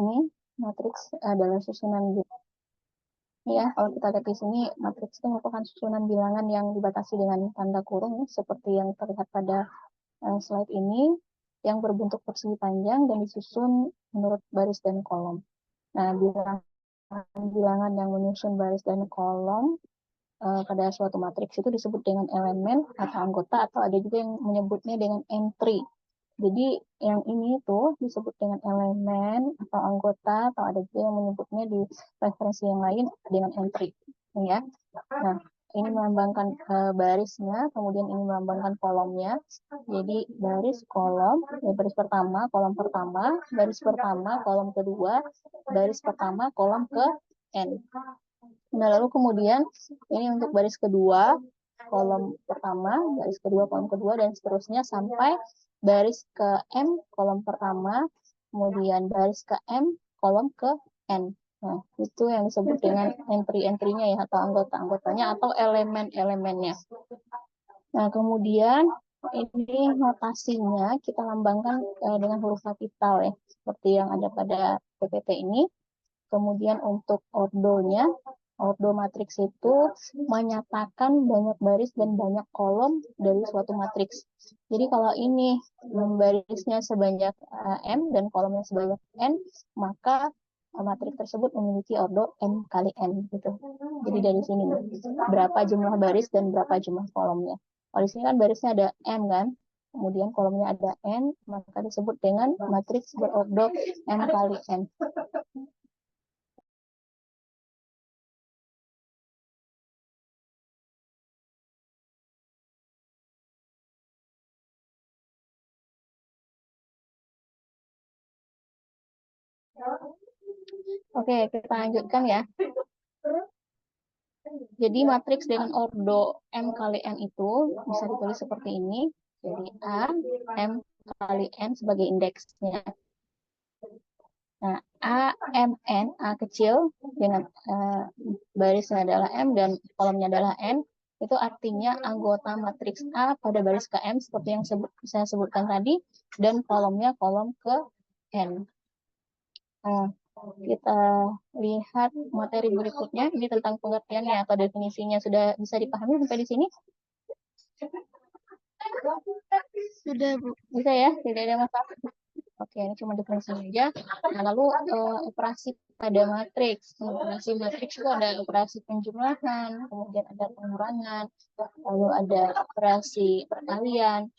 Ini matriks adalah susunan bilangan. Ya, kalau kita lihat di sini, matriks itu merupakan susunan bilangan yang dibatasi dengan tanda kurung, seperti yang terlihat pada slide ini, yang berbentuk persegi panjang dan disusun menurut baris dan kolom. Nah, bilangan yang menyusun baris dan kolom pada suatu matriks itu disebut dengan elemen atau anggota, atau ada juga yang menyebutnya dengan entry. Jadi yang ini tuh disebut dengan elemen atau anggota, atau ada juga yang menyebutnya di referensi yang lain dengan entry, ya. Nah, ini melambangkan barisnya, kemudian ini melambangkan kolomnya. Jadi baris kolom, ya, baris pertama, kolom pertama, baris pertama, kolom kedua, baris pertama, kolom ke n. Nah, lalu kemudian ini untuk baris kedua, kolom pertama, baris kedua, kolom kedua, dan seterusnya sampai baris ke M, kolom pertama, kemudian baris ke M, kolom ke N. Nah, itu yang disebut dengan entry-entry-nya, ya, atau anggota-anggotanya, atau elemen-elemennya. Nah, kemudian ini notasinya kita lambangkan dengan huruf kapital, ya, seperti yang ada pada PPT ini. Kemudian untuk ordonya, ordo matriks itu menyatakan banyak baris dan banyak kolom dari suatu matriks. Jadi kalau ini barisnya sebanyak M dan kolomnya sebanyak N, maka matriks tersebut memiliki ordo M kali N, gitu. Jadi dari sini nih, berapa jumlah baris dan berapa jumlah kolomnya. Kalau di sini kan barisnya ada M kan, kemudian kolomnya ada N, maka disebut dengan matriks berordo M kali N. Oke, kita lanjutkan, ya. Jadi matriks dengan ordo M kali N itu bisa ditulis seperti ini. Jadi A, M kali N sebagai indeksnya. Nah, A, M, N, A kecil dengan barisnya adalah M dan kolomnya adalah N, itu artinya anggota matriks A pada baris ke M seperti yang saya sebutkan tadi, dan kolomnya kolom ke N. Kita lihat materi berikutnya, ini tentang pengertiannya atau definisinya. Sudah bisa dipahami sampai di sini? Sudah, Bu. Bisa, ya? Tidak ada masalah. Oke, ini cuma definisi saja. Nah, lalu operasi pada matriks. Operasi matriks itu ada operasi penjumlahan, kemudian ada pengurangan, lalu ada operasi perkalian,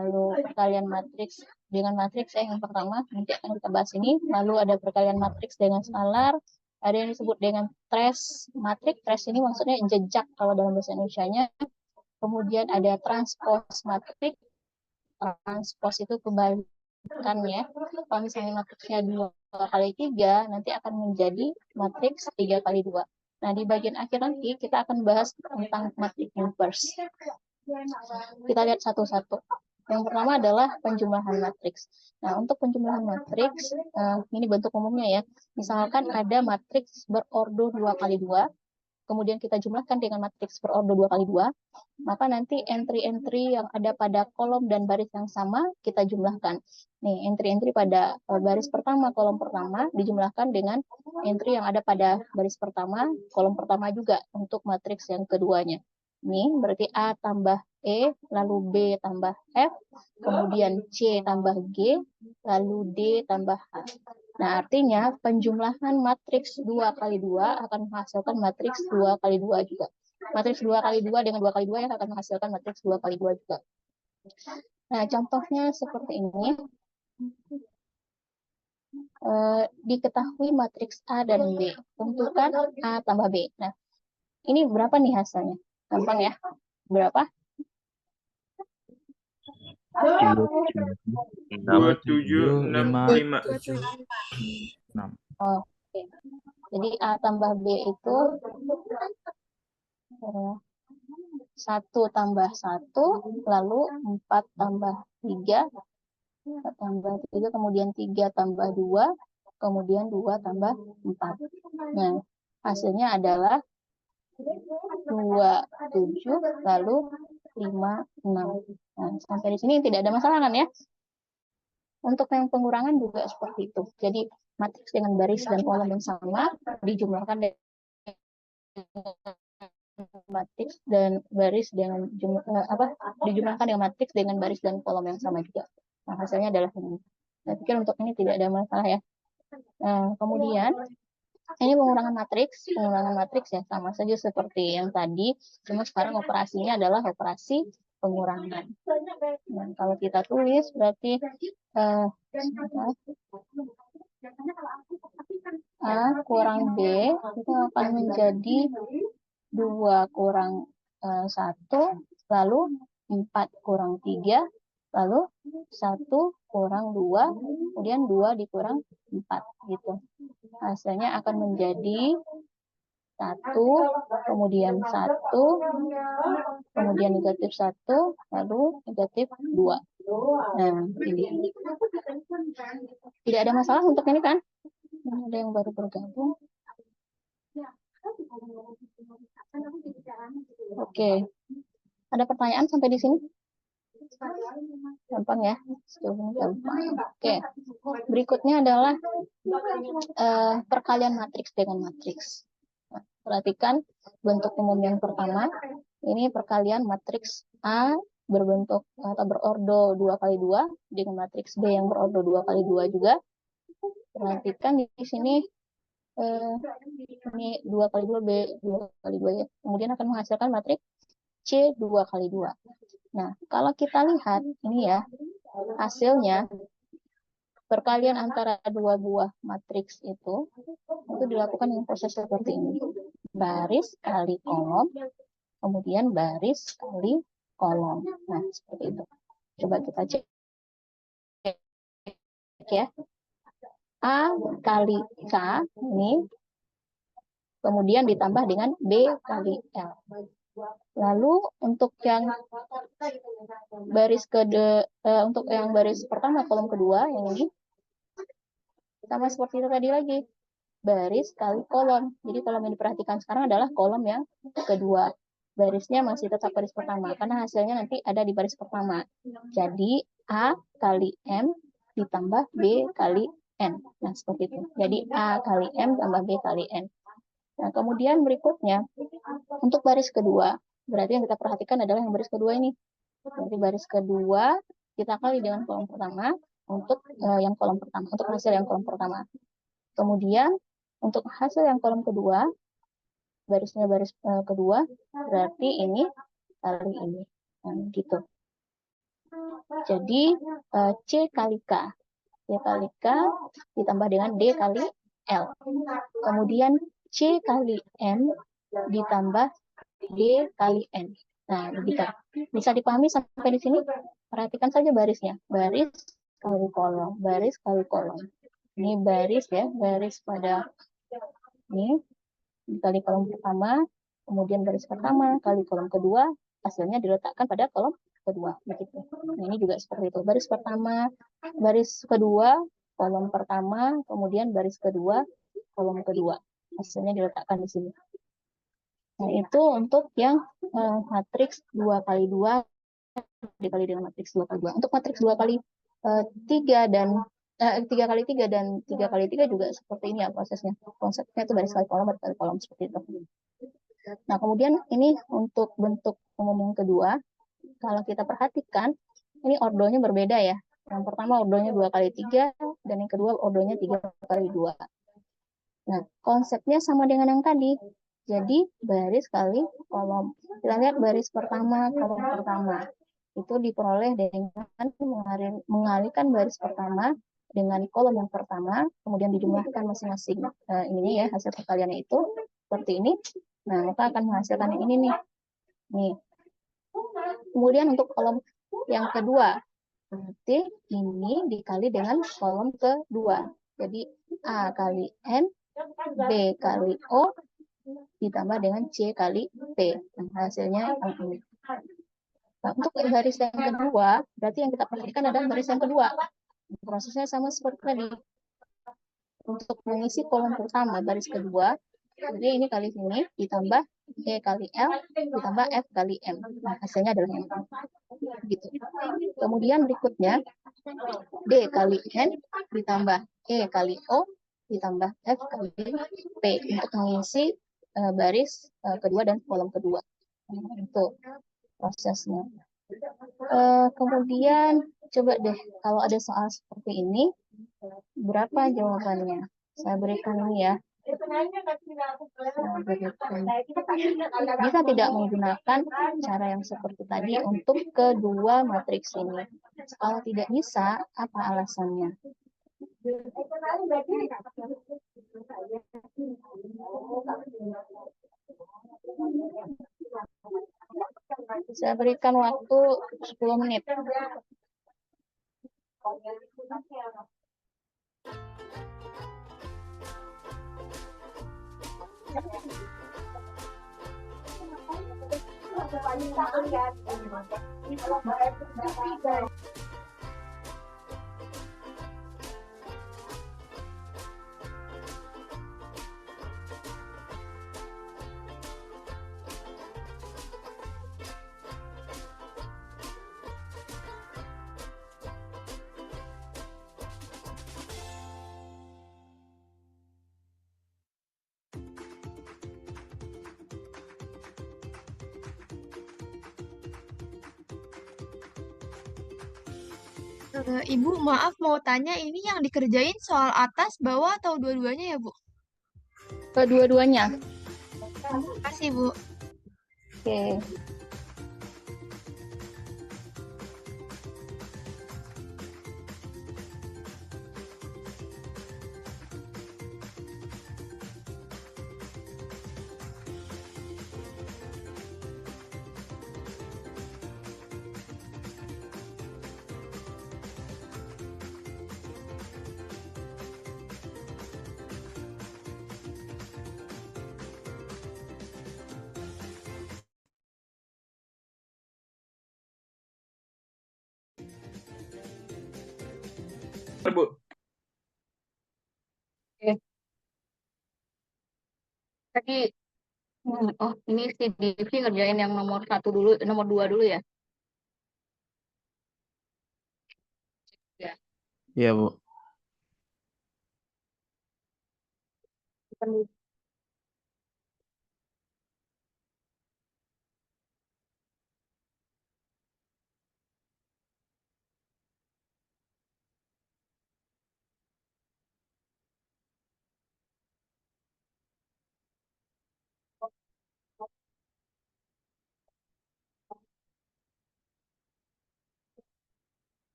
lalu perkalian matriks dengan matriks yang pertama nanti akan kita bahas ini. Lalu ada perkalian matriks dengan skalar, ada yang disebut dengan trace matriks. Trace ini maksudnya jejak kalau dalam bahasa Indonesianya. Kemudian ada transpose matriks. Transpose itu kebalikannya. Kalau misalnya matriksnya 2 kali 3, nanti akan menjadi matriks 3 kali 2. Nah, di bagian akhir nanti kita akan bahas tentang matriks inverse. Kita lihat satu-satu. Yang pertama adalah penjumlahan matriks. Nah, untuk penjumlahan matriks, ini bentuk umumnya, ya. Misalkan ada matriks berordo 2 kali 2, kemudian kita jumlahkan dengan matriks berordo 2 kali 2, maka nanti entry-entry yang ada pada kolom dan baris yang sama kita jumlahkan. Nih, entry-entry pada baris pertama, kolom pertama dijumlahkan dengan entry yang ada pada baris pertama, kolom pertama juga untuk matriks yang keduanya. Ini berarti A tambah E, lalu B tambah F, kemudian C tambah G, lalu D tambah H. Nah, artinya penjumlahan matriks 2 kali 2 akan menghasilkan matriks 2 kali 2 juga. Matriks 2 kali 2 dengan 2 kali 2 yang akan menghasilkan matriks 2 kali 2 juga. Nah, contohnya seperti ini. Diketahui matriks A dan B. Tentukan A tambah B. Nah, ini berapa nih hasilnya? Gampang, ya. Berapa? 2765. Oke. Jadi A tambah B itu 1 tambah 1, lalu 4 tambah 3, 4 tambah 3, kemudian 3 tambah 2, kemudian 2 tambah 4. Nah, hasilnya adalah 27, lalu 56. Nah, sampai di sini tidak ada masalah kan, ya? Untuk yang pengurangan juga seperti itu. Jadi matriks dengan baris dan kolom yang sama dijumlahkan dengan matriks dan baris dengan dijumlahkan dengan matriks dengan baris dan kolom yang sama juga. Nah, hasilnya adalah ini. Saya pikir untuk ini tidak ada masalah ya. Kemudian ini pengurangan matriks ya sama saja seperti yang tadi, cuma sekarang operasinya adalah operasi pengurangan. Dan kalau kita tulis berarti A kurang B itu akan menjadi 2 kurang 1, lalu 4 kurang 3, lalu 1 kurang 2, kemudian 2 dikurang 4 gitu. Hasilnya akan menjadi 1, kemudian 1, kemudian negatif 1, lalu negatif 2. Nah, ini. Tidak ada masalah untuk ini kan? Ada yang baru bergabung. Oke. Ada pertanyaan sampai di sini? Gampang ya? Gampang. Oke. Berikutnya adalah perkalian matriks dengan matriks. Nah, perhatikan bentuk umum yang pertama. Ini perkalian matriks A berbentuk atau berordo 2x2 dengan matriks B yang berordo 2x2 juga. Perhatikan di sini ini 2x2 B 2x2 ya. Kemudian akan menghasilkan matriks C 2x2. Nah, kalau kita lihat ini ya, hasilnya perkalian antara dua buah matriks itu dilakukan dengan proses seperti ini. Baris kali kolom, kemudian baris kali kolom. Nah, seperti itu. Coba kita cek ya. A kali K ini kemudian ditambah dengan B kali L. Lalu untuk yang untuk yang baris pertama kolom kedua yang ini sama seperti itu tadi lagi, baris kali kolom. Jadi kolom yang diperhatikan sekarang adalah kolom yang kedua. Barisnya masih tetap baris pertama karena hasilnya nanti ada di baris pertama. Jadi A kali M ditambah B kali N. Nah, seperti itu. Jadi A kali M tambah B kali N. Nah, kemudian berikutnya, untuk baris kedua, berarti yang kita perhatikan adalah yang baris kedua ini. Berarti baris kedua, kita kali dengan kolom pertama, untuk yang kolom pertama, untuk hasil yang kolom pertama. Kemudian, untuk hasil yang kolom kedua, barisnya baris kedua, berarti ini kali ini. Nah, gitu. Jadi, C kali K. C kali K ditambah dengan D kali L. Kemudian C kali M ditambah D kali N. Nah, begitu. Bisa dipahami sampai di sini? Perhatikan saja barisnya. Baris kali kolom, baris kali kolom. Ini baris ya, baris pada ini kali kolom pertama, kemudian baris pertama kali kolom kedua, hasilnya diletakkan pada kolom kedua. Begitu. Nah, ini juga seperti itu. Baris pertama, baris kedua, kolom pertama, kemudian baris kedua, kolom kedua. Hasilnya diletakkan di sini. Nah, itu untuk yang matriks 2x2 dikali dengan matriks 2x2. Untuk matriks 2x3 dan 3x3 dan 3x3 juga seperti ini ya prosesnya. Konsepnya itu baris kali kolom seperti itu. Nah, kemudian ini untuk bentuk umum yang kedua, kalau kita perhatikan, ini ordonya berbeda ya. Yang pertama ordonya 2x3, dan yang kedua ordonya 3x2. Nah, konsepnya sama dengan yang tadi. Jadi, baris kali kolom. Kita lihat baris pertama, kolom pertama. Itu diperoleh dengan mengalihkan baris pertama dengan kolom yang pertama, kemudian dijumlahkan masing-masing ini ya, hasil perkaliannya itu seperti ini. Nah, maka akan menghasilkan yang ini nih. Nih. Kemudian untuk kolom yang kedua, berarti ini dikali dengan kolom kedua. Jadi A kali N, B kali O, ditambah dengan C kali P. Nah, hasilnya ini. Nah, untuk baris yang kedua, berarti yang kita perhatikan adalah baris yang kedua. Prosesnya sama seperti tadi. Untuk mengisi kolom pertama, baris kedua, jadi ini kali sini ditambah E kali L ditambah F kali M. Nah, hasilnya adalah yang gitu. Kemudian berikutnya D kali N ditambah E kali O ditambah F kali P untuk mengisi baris kedua dan kolom kedua. Itu prosesnya. Kemudian coba deh kalau ada soal seperti ini, berapa jawabannya? Saya berikan ini ya. Bisa tidak menggunakan cara yang seperti tadi untuk kedua matriks ini? Kalau tidak bisa, apa alasannya? Saya berikan waktu 10 menit. Ibu, maaf mau tanya, ini yang dikerjain soal atas, bawah, atau dua-duanya ya, Bu? Kedua-duanya. Terima kasih, Bu. Oke. Bu. Oke. Tadi, oh ini si Divi ngerjain yang nomor 1 dulu, nomor 2 dulu ya? Ya. Iya, Bu.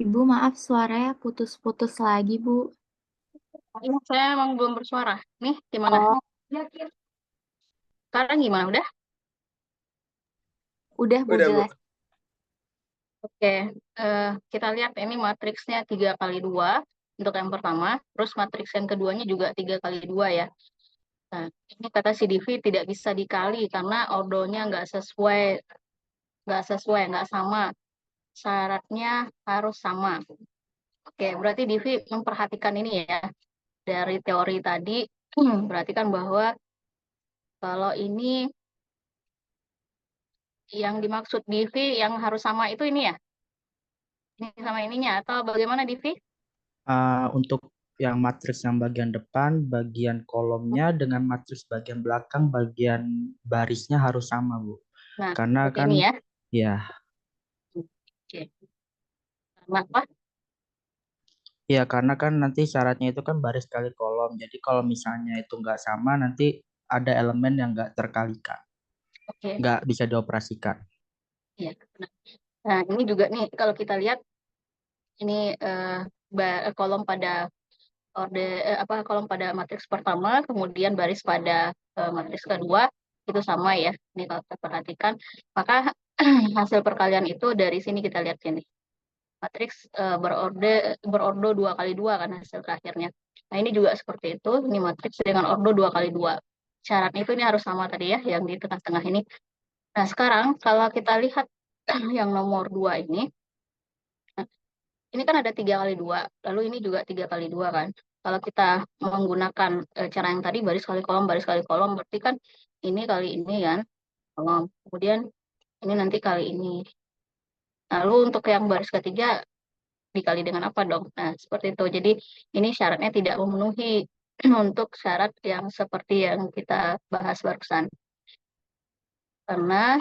Ibu, maaf suaranya putus-putus lagi, Bu. Ini saya emang belum bersuara. Nih, gimana? Oh, Sekarang gimana? Udah? udah, Bu, Udah, Bu. jelas. Oke. Kita lihat ini matriksnya 3 kali 2 untuk yang pertama. Terus matriks yang keduanya juga 3 kali 2 ya. Nah, ini kata si Divi tidak bisa dikali karena ordonya nggak sesuai, nggak sama. Syaratnya harus sama. Oke, berarti Divi memperhatikan ini ya. Dari teori tadi, perhatikan bahwa kalau ini yang dimaksud Divi yang harus sama itu ini ya? Ini sama ininya, atau bagaimana Divi? Untuk yang matriks yang bagian depan, bagian kolomnya dengan matriks bagian belakang, bagian barisnya harus sama, Bu. Nah, Karena seperti kan, ini ya. ya, Oke. Kenapa? karena kan nanti syaratnya itu kan baris kali kolom. Jadi kalau misalnya itu nggak sama, nanti ada elemen yang nggak terkalikan, Oke. nggak bisa dioperasikan. Ya. Nah, ini juga nih kalau kita lihat ini kolom pada kolom pada matriks pertama, kemudian baris pada matriks kedua itu sama ya. Ini kalau kita perhatikan, maka hasil perkalian itu dari sini kita lihat sini. Matriks berordo 2 kali 2 kan hasil terakhirnya. Nah, ini juga seperti itu. Ini matriks dengan ordo 2 kali 2. Syaratnya itu ini harus sama tadi ya, yang di tengah-tengah ini. Nah, sekarang kalau kita lihat yang nomor 2 ini, ini kan ada 3 kali 2, lalu ini juga 3 kali 2 kan. Kalau kita menggunakan cara yang tadi baris kali kolom, berarti kan ini kali ini kan, kolom. Kemudian ini nanti kali ini. Lalu untuk yang baris ketiga dikali dengan apa dong? Nah, seperti itu. Jadi ini syaratnya tidak memenuhi untuk syarat yang seperti yang kita bahas barusan. Karena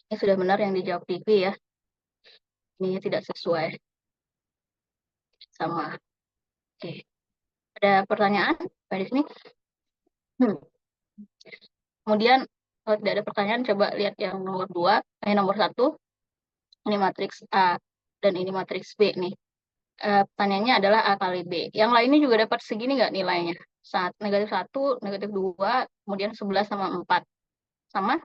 ini sudah benar yang dijawab TV ya. Ini tidak sesuai sama. Oke. Ada pertanyaan di sini? Kemudian kalau tidak ada pertanyaan, coba lihat yang nomor 2, nomor 1. Ini matriks A dan ini matriks B nih. Pertanyaannya adalah A kali B. Yang lainnya juga dapat segini nggak nilainya? Negatif 1, negatif 2, kemudian 11 sama 4. Sama?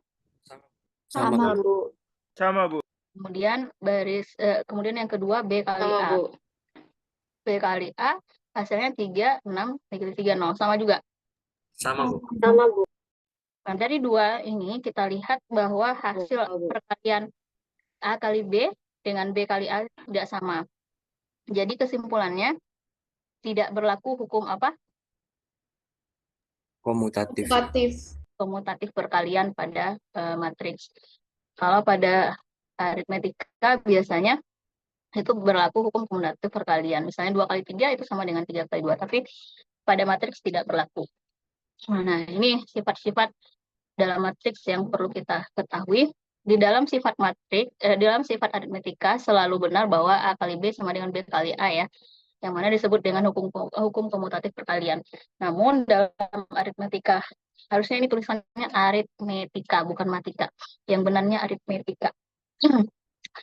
Sama, Bu. Sama, Bu. Kemudian yang kedua B kali Sama, A. Bu. B kali A hasilnya 3, 6, negatif 3, 0. Sama juga. Sama, Bu. Sama, Bu. Nah, dari 2 ini kita lihat bahwa hasil perkalian A kali B dengan B kali A tidak sama. Jadi kesimpulannya tidak berlaku hukum apa? Komutatif. Komutatif perkalian pada matriks. Kalau pada aritmetika biasanya itu berlaku hukum komutatif perkalian. Misalnya 2 kali 3 itu sama dengan 3 kali 2. Tapi pada matriks tidak berlaku. Nah, ini sifat-sifat dalam matriks yang perlu kita ketahui. Di dalam sifat dalam sifat aritmetika selalu benar bahwa A kali B sama dengan B kali A ya, yang mana disebut dengan hukum komutatif perkalian. Namun dalam aritmetika, harusnya ini tulisannya aritmetika, bukan matika. Yang benarnya aritmetika.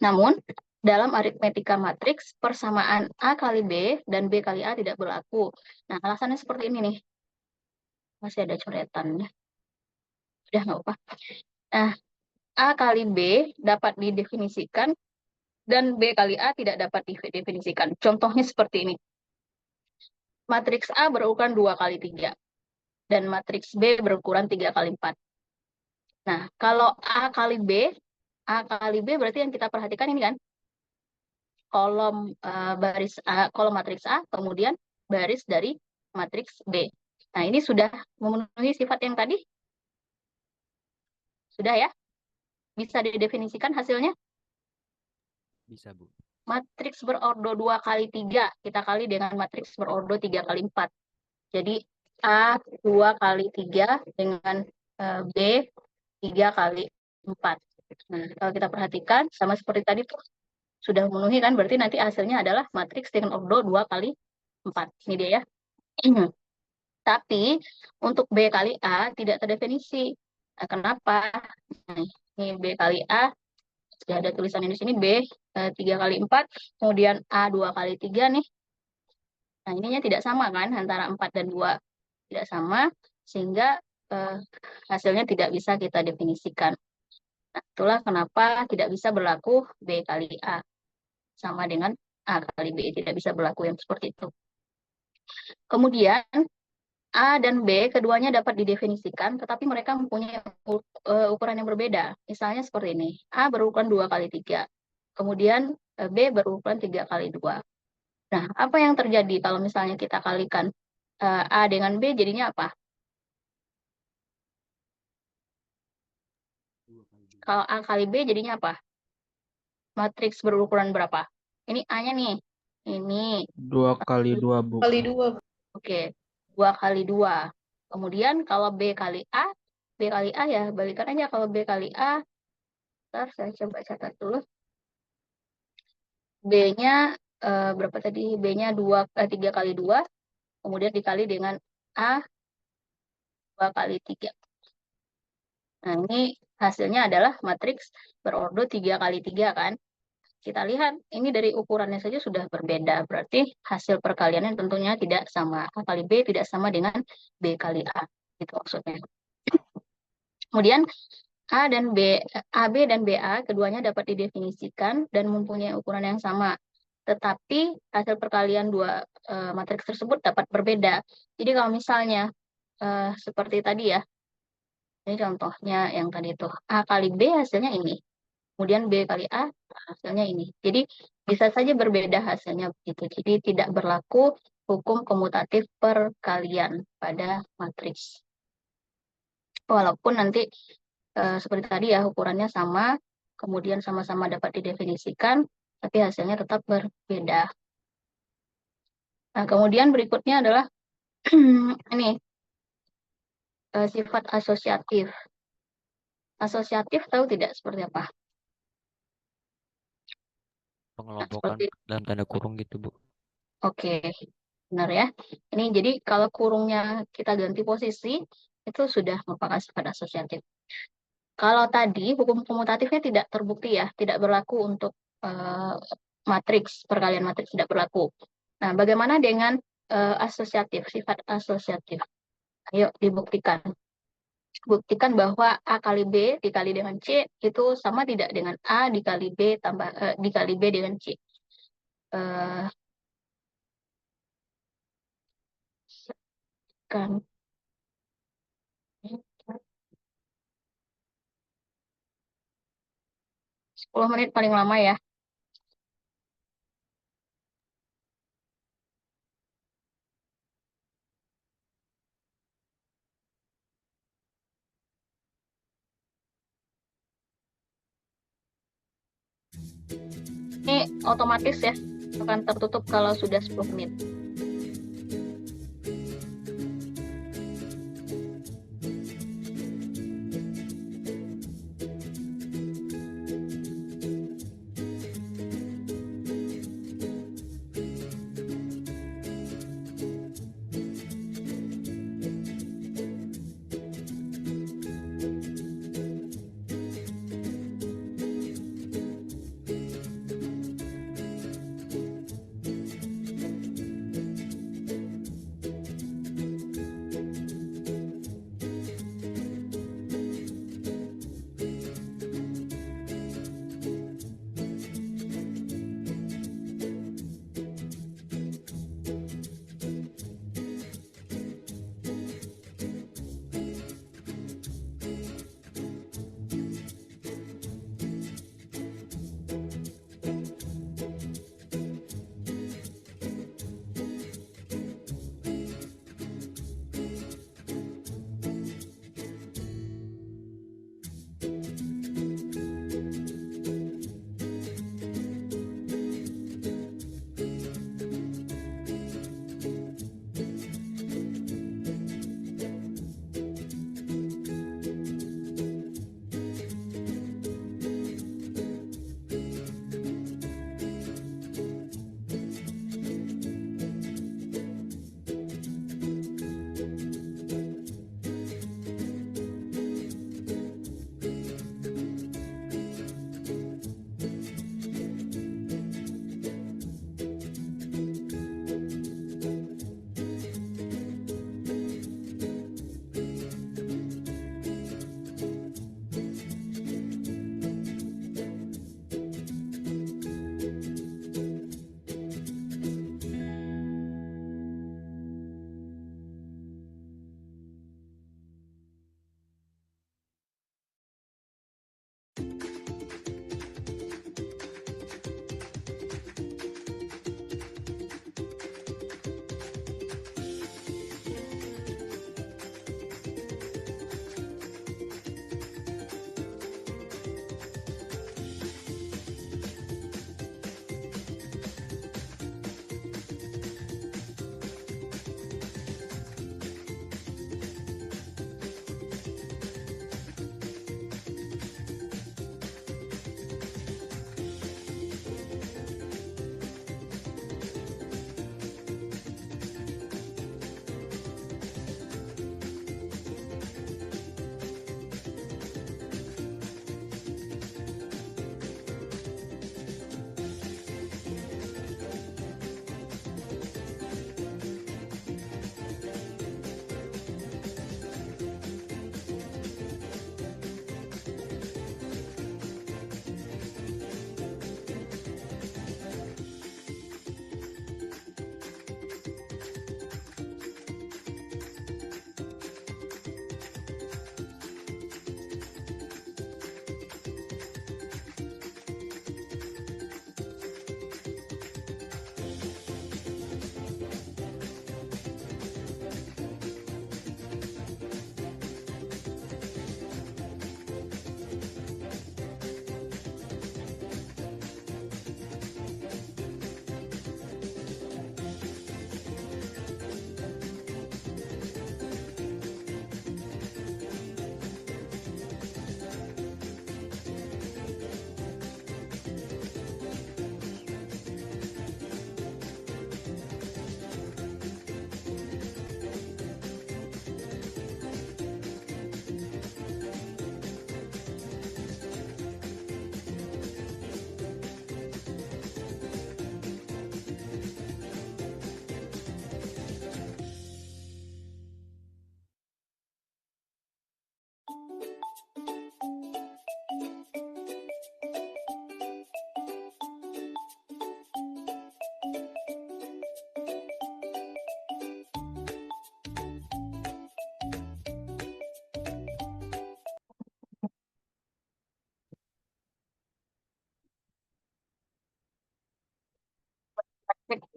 Namun dalam aritmetika matriks, persamaan A kali B dan B kali A tidak berlaku. Nah, alasannya seperti ini nih. Masih ada coretannya. Udah nggak apa. Nah, A kali B dapat didefinisikan dan B kali A tidak dapat didefinisikan. Contohnya seperti ini. Matriks A berukuran 2 kali 3 dan matriks B berukuran 3 kali 4. Nah, kalau A kali B berarti yang kita perhatikan ini kan kolom baris A, kolom matriks A, kemudian baris dari matriks B. Nah, ini sudah memenuhi sifat yang tadi? Sudah ya? Bisa didefinisikan hasilnya? Bisa, Bu. Matriks berordo 2 kali 3, kita kali dengan matriks berordo 3 kali 4. Jadi A 2 kali 3 dengan B 3 kali 4. Nah, kalau kita perhatikan, sama seperti tadi tuh, sudah memenuhi kan, berarti nanti hasilnya adalah matriks dengan ordo 2 kali 4. Ini dia ya. Tapi untuk B kali A tidak terdefinisi. Nah, kenapa? Nah, ini B kali A, sudah ada tulisan di sini B 3 kali 4, kemudian A 2 kali 3 nih. Nah, ininya tidak sama kan, antara 4 dan 2 tidak sama, sehingga hasilnya tidak bisa kita definisikan. Nah, itulah kenapa tidak bisa berlaku B kali A sama dengan A kali B, tidak bisa berlaku yang seperti itu. Kemudian A dan B keduanya dapat didefinisikan, tetapi mereka mempunyai ukuran yang berbeda. Misalnya seperti ini, A berukuran 2 kali 3, kemudian B berukuran 3 kali 2. Nah, apa yang terjadi kalau misalnya kita kalikan A dengan B, jadinya apa? Kalau A kali B jadinya apa? Matriks berukuran berapa? Ini A-nya nih. Ini 2 kali 2, Bu. Oke, 2 kali 2. Kemudian kalau B kali A ya, balikan aja kalau B kali A. Ntar saya coba catat dulu. B-nya berapa tadi? B-nya 3 kali 2. Kemudian dikali dengan A 2 kali 3. Nah, ini hasilnya adalah matriks berordo 3 kali 3 kan. Kita lihat, ini dari ukurannya saja sudah berbeda. Berarti hasil perkaliannya tentunya tidak sama. A kali B tidak sama dengan B kali A. Itu maksudnya. Kemudian AB dan BA keduanya dapat didefinisikan dan mempunyai ukuran yang sama. Tetapi hasil perkalian dua matriks tersebut dapat berbeda. Jadi kalau misalnya seperti tadi ya, ini contohnya yang tadi itu A kali B hasilnya ini. Kemudian B kali A hasilnya ini. Jadi B bisa saja berbeda hasilnya begitu. Jadi tidak berlaku hukum komutatif perkalian pada matriks. Walaupun nanti seperti tadi ya, ukurannya sama, kemudian sama-sama dapat didefinisikan, tapi hasilnya tetap berbeda. Nah, kemudian berikutnya adalah ini sifat asosiatif. Asosiatif tahu tidak seperti apa? Pengelompokan Seperti dalam tanda kurung gitu, Bu. Oke, benar ya. Ini jadi kalau kurungnya kita ganti posisi, itu sudah merupakan sifat asosiatif. Kalau tadi hukum komutatifnya tidak terbukti ya, tidak berlaku untuk matriks, perkalian matriks tidak berlaku. Nah, bagaimana dengan asosiatif, sifat asosiatif? Ayo dibuktikan. Buktikan bahwa A kali B dikali dengan C itu sama tidak dengan A dikali B dikali B dengan C. Kan 10 menit paling lama ya. Ini otomatis ya, akan tertutup kalau sudah 10 menit.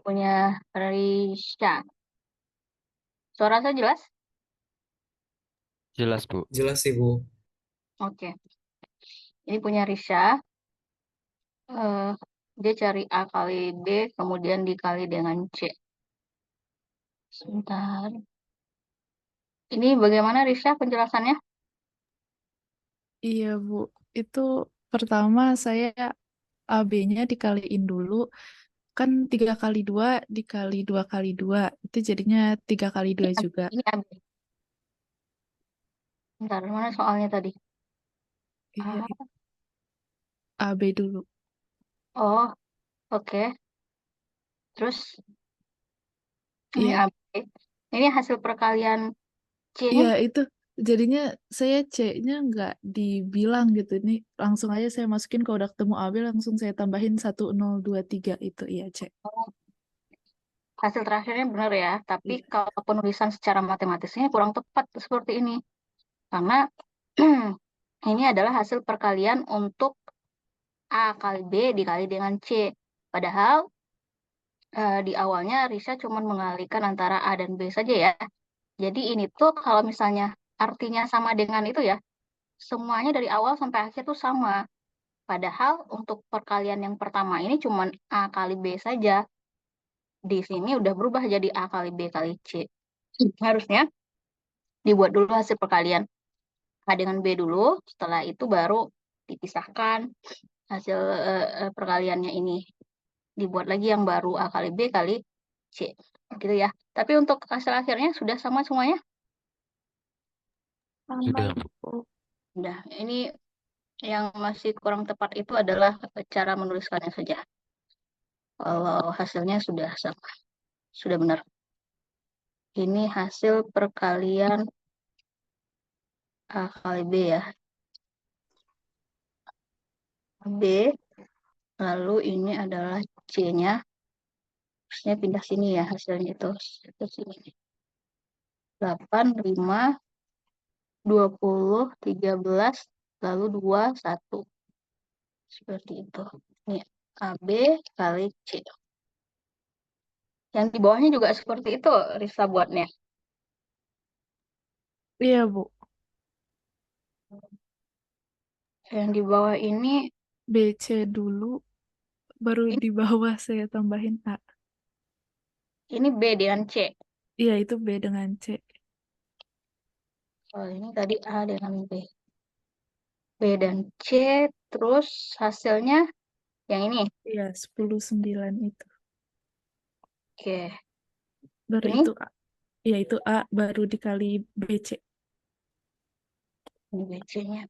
punya Risha. Suara saya jelas? Jelas, Bu. Jelas sih, Bu. Oke. Ini punya Risha. eh, dia cari A kali B, kemudian dikali dengan C. Sebentar. Ini bagaimana Risha penjelasannya? Iya, Bu. Itu pertama saya AB-nya dikaliin dulu. Kan 3 kali 2 dikali 2 kali 2. Itu jadinya 3 kali 2 juga. Ini AB. Bentar, mana soalnya tadi? Iya, Ah, AB dulu. oh, oke. Terus ini Iya, AB. Ini hasil perkalian C-nya. iya itu jadinya saya C-nya nggak dibilang gitu. Ini langsung aja saya masukin kalau udah ketemu AB langsung saya tambahin 1023 itu. Iya, C. Oh, hasil terakhirnya benar ya, tapi Iya. kalau penulisan secara matematisnya kurang tepat seperti ini. Karena ini adalah hasil perkalian untuk A kali B dikali dengan C. Padahal di awalnya Risa cuma mengalihkan antara A dan B saja ya. Jadi ini tuh kalau misalnya artinya sama dengan itu ya, semuanya dari awal sampai akhir tuh sama. Padahal untuk perkalian yang pertama ini cuma A kali B saja. Di sini udah berubah jadi A kali B kali C. Harusnya dibuat dulu hasil perkalian A dengan B dulu, setelah itu baru dipisahkan hasil perkaliannya ini. Dibuat lagi yang baru A kali B kali C. Gitu ya. Tapi untuk hasil akhirnya sudah sama semuanya? Sudah, Sama, Bu. Bu. Udah. Ini yang masih kurang tepat itu adalah cara menuliskannya saja. Kalau hasilnya sudah sama, sudah benar. Ini hasil perkalian A kali B ya. B, lalu ini adalah C-nya. Harusnya pindah sini ya hasilnya itu. Ke sini. 8, 5, 20, 13, lalu 2, 1. Seperti itu. Ini AB kali C. Yang di bawahnya juga seperti itu, Risa buatnya. Iya, Bu. Yang di bawah ini, BC dulu, baru ini, di bawah saya tambahin A. ini B dengan C. Iya, itu B dengan C. Oh, ini tadi A dengan B. B dan C, terus hasilnya yang ini. Iya, 10,9 itu. Oke, Baru ini, itu A. Iya, itu A baru dikali BC. ini BC-nya.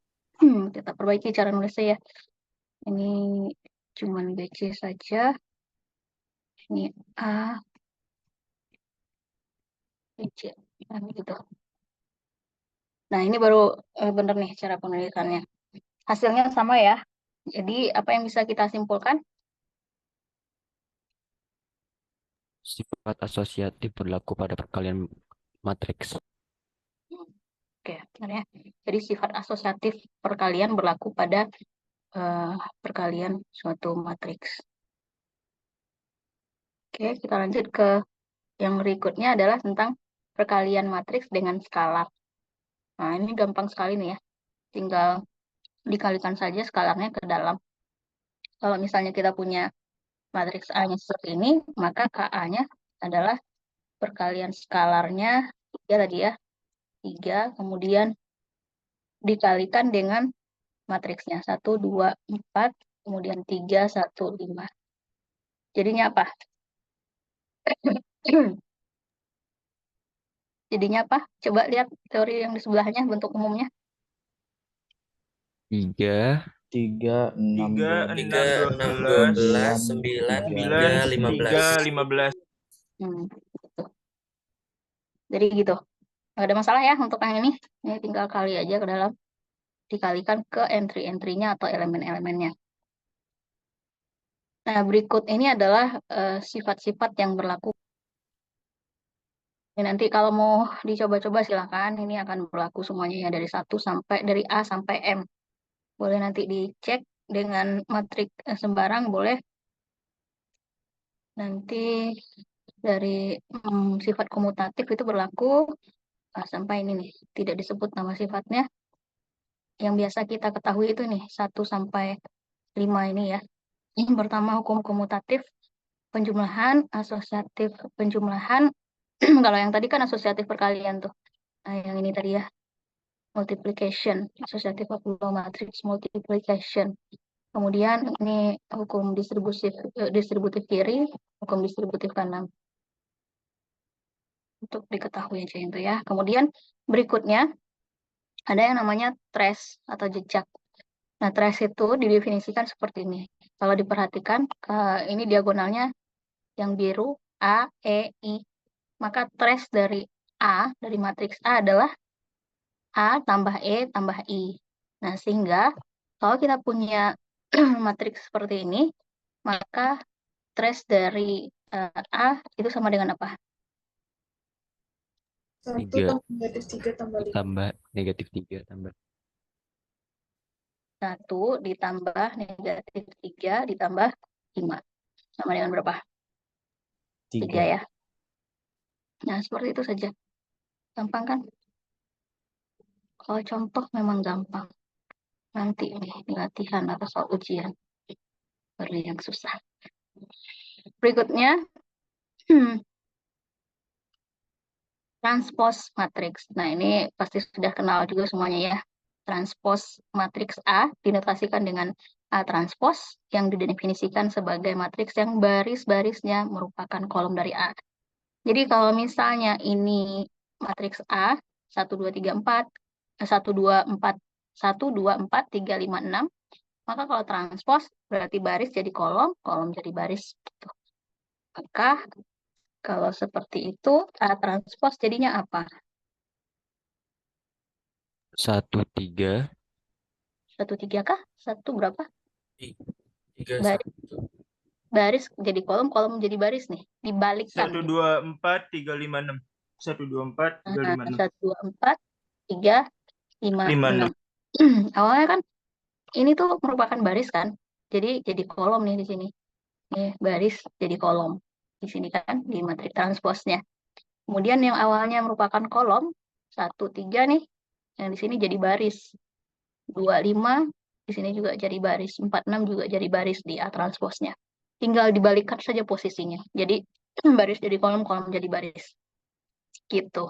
Kita perbaiki cara nulisnya ya. Ini cuman BC saja. Ini A, BC. Nah, gitu. Nah, ini baru benar nih cara penulisannya. Hasilnya sama ya. Jadi, apa yang bisa kita simpulkan? Sifat asosiatif berlaku pada perkalian matriks. Oke, benar ya. Jadi, sifat asosiatif perkalian berlaku pada perkalian suatu matriks. Oke, kita lanjut ke yang berikutnya adalah tentang perkalian matriks dengan skalar. Nah, ini gampang sekali nih ya. Tinggal dikalikan saja skalarnya ke dalam. Kalau misalnya kita punya matriks A-nya seperti ini, maka KA-nya adalah perkalian skalarnya 3 tadi ya. 3, kemudian dikalikan dengan matriksnya. 1, 2, 4, kemudian 3, 1, 5. Jadinya apa? Jadinya apa? Coba lihat teori yang di sebelahnya, bentuk umumnya. 3, 3, 6, 3, 6, 12, 12, 9, 3, 15. 15. Hmm, gitu. Jadi gitu. Nggak ada masalah ya untuk yang ini. Ini tinggal kali aja ke dalam. Dikalikan ke entry-entry-nya atau elemen-elemennya. Nah, berikut ini adalah sifat-sifat yang berlaku. Ini nanti kalau mau dicoba-coba silakan. Ini akan berlaku semuanya ya dari dari A sampai M. Boleh nanti dicek dengan matrik sembarang boleh. Nanti dari sifat komutatif itu berlaku sampai ini nih, tidak disebut nama sifatnya. Yang biasa kita ketahui itu nih, 1 sampai 5 ini ya. Yang pertama hukum komutatif, penjumlahan, asosiatif penjumlahan. Kalau yang tadi kan asosiatif perkalian tuh. Nah, yang ini tadi ya, multiplication, asosiatif approval matrix multiplication. Kemudian ini hukum distributif kiri, hukum distributif kanan. Untuk diketahui aja itu ya. Kemudian berikutnya ada yang namanya trace atau jejak. Nah, trace itu didefinisikan seperti ini. Kalau diperhatikan, ini diagonalnya yang biru, A, E, I. Maka trace dari A, dari matriks A adalah A tambah E tambah I. Nah, sehingga kalau kita punya matriks seperti ini, maka trace dari A itu sama dengan apa? 1 3 tambah negatif 3 tambah 5. tambah negatif 3 tambah 1 ditambah negatif 3 ditambah 5. Sama dengan berapa? 3 3. ya. Nah, seperti itu saja. Gampang kan? Kalau contoh memang gampang. Nanti nih, di latihan atau soal ujian. Baru yang susah. Berikutnya, transpose matriks. Nah, ini pasti sudah kenal juga semuanya ya. Transpose matriks A dinotasikan dengan A transpose yang didefinisikan sebagai matriks yang baris-barisnya merupakan kolom dari A. Jadi kalau misalnya ini matriks A 1 2 3 4 1 2 4 1 2 4 3 5 6, maka kalau transpose berarti baris jadi kolom, kolom jadi baris gitu. Maka kalau seperti itu A transpose jadinya apa? 1 3 1 3 kah? 1 berapa? 3 Baris, 1 baris jadi kolom, kolom jadi baris nih. Dibalikkan. 1 2 4 3 5 6. 1 2 4 3 5 6. 1 2 4 3 5 5 6. 6. Awalnya kan ini tuh merupakan baris kan. Jadi kolom nih di sini. Nih, baris jadi kolom. Di sini kan di matriks transposnya. Kemudian yang awalnya merupakan kolom 1 3 nih. Yang di sini jadi baris. 2 5 di sini juga jadi baris. 4 6 juga jadi baris di A transposnya. Tinggal dibalikkan saja posisinya. Jadi baris jadi kolom, kolom jadi baris. Gitu.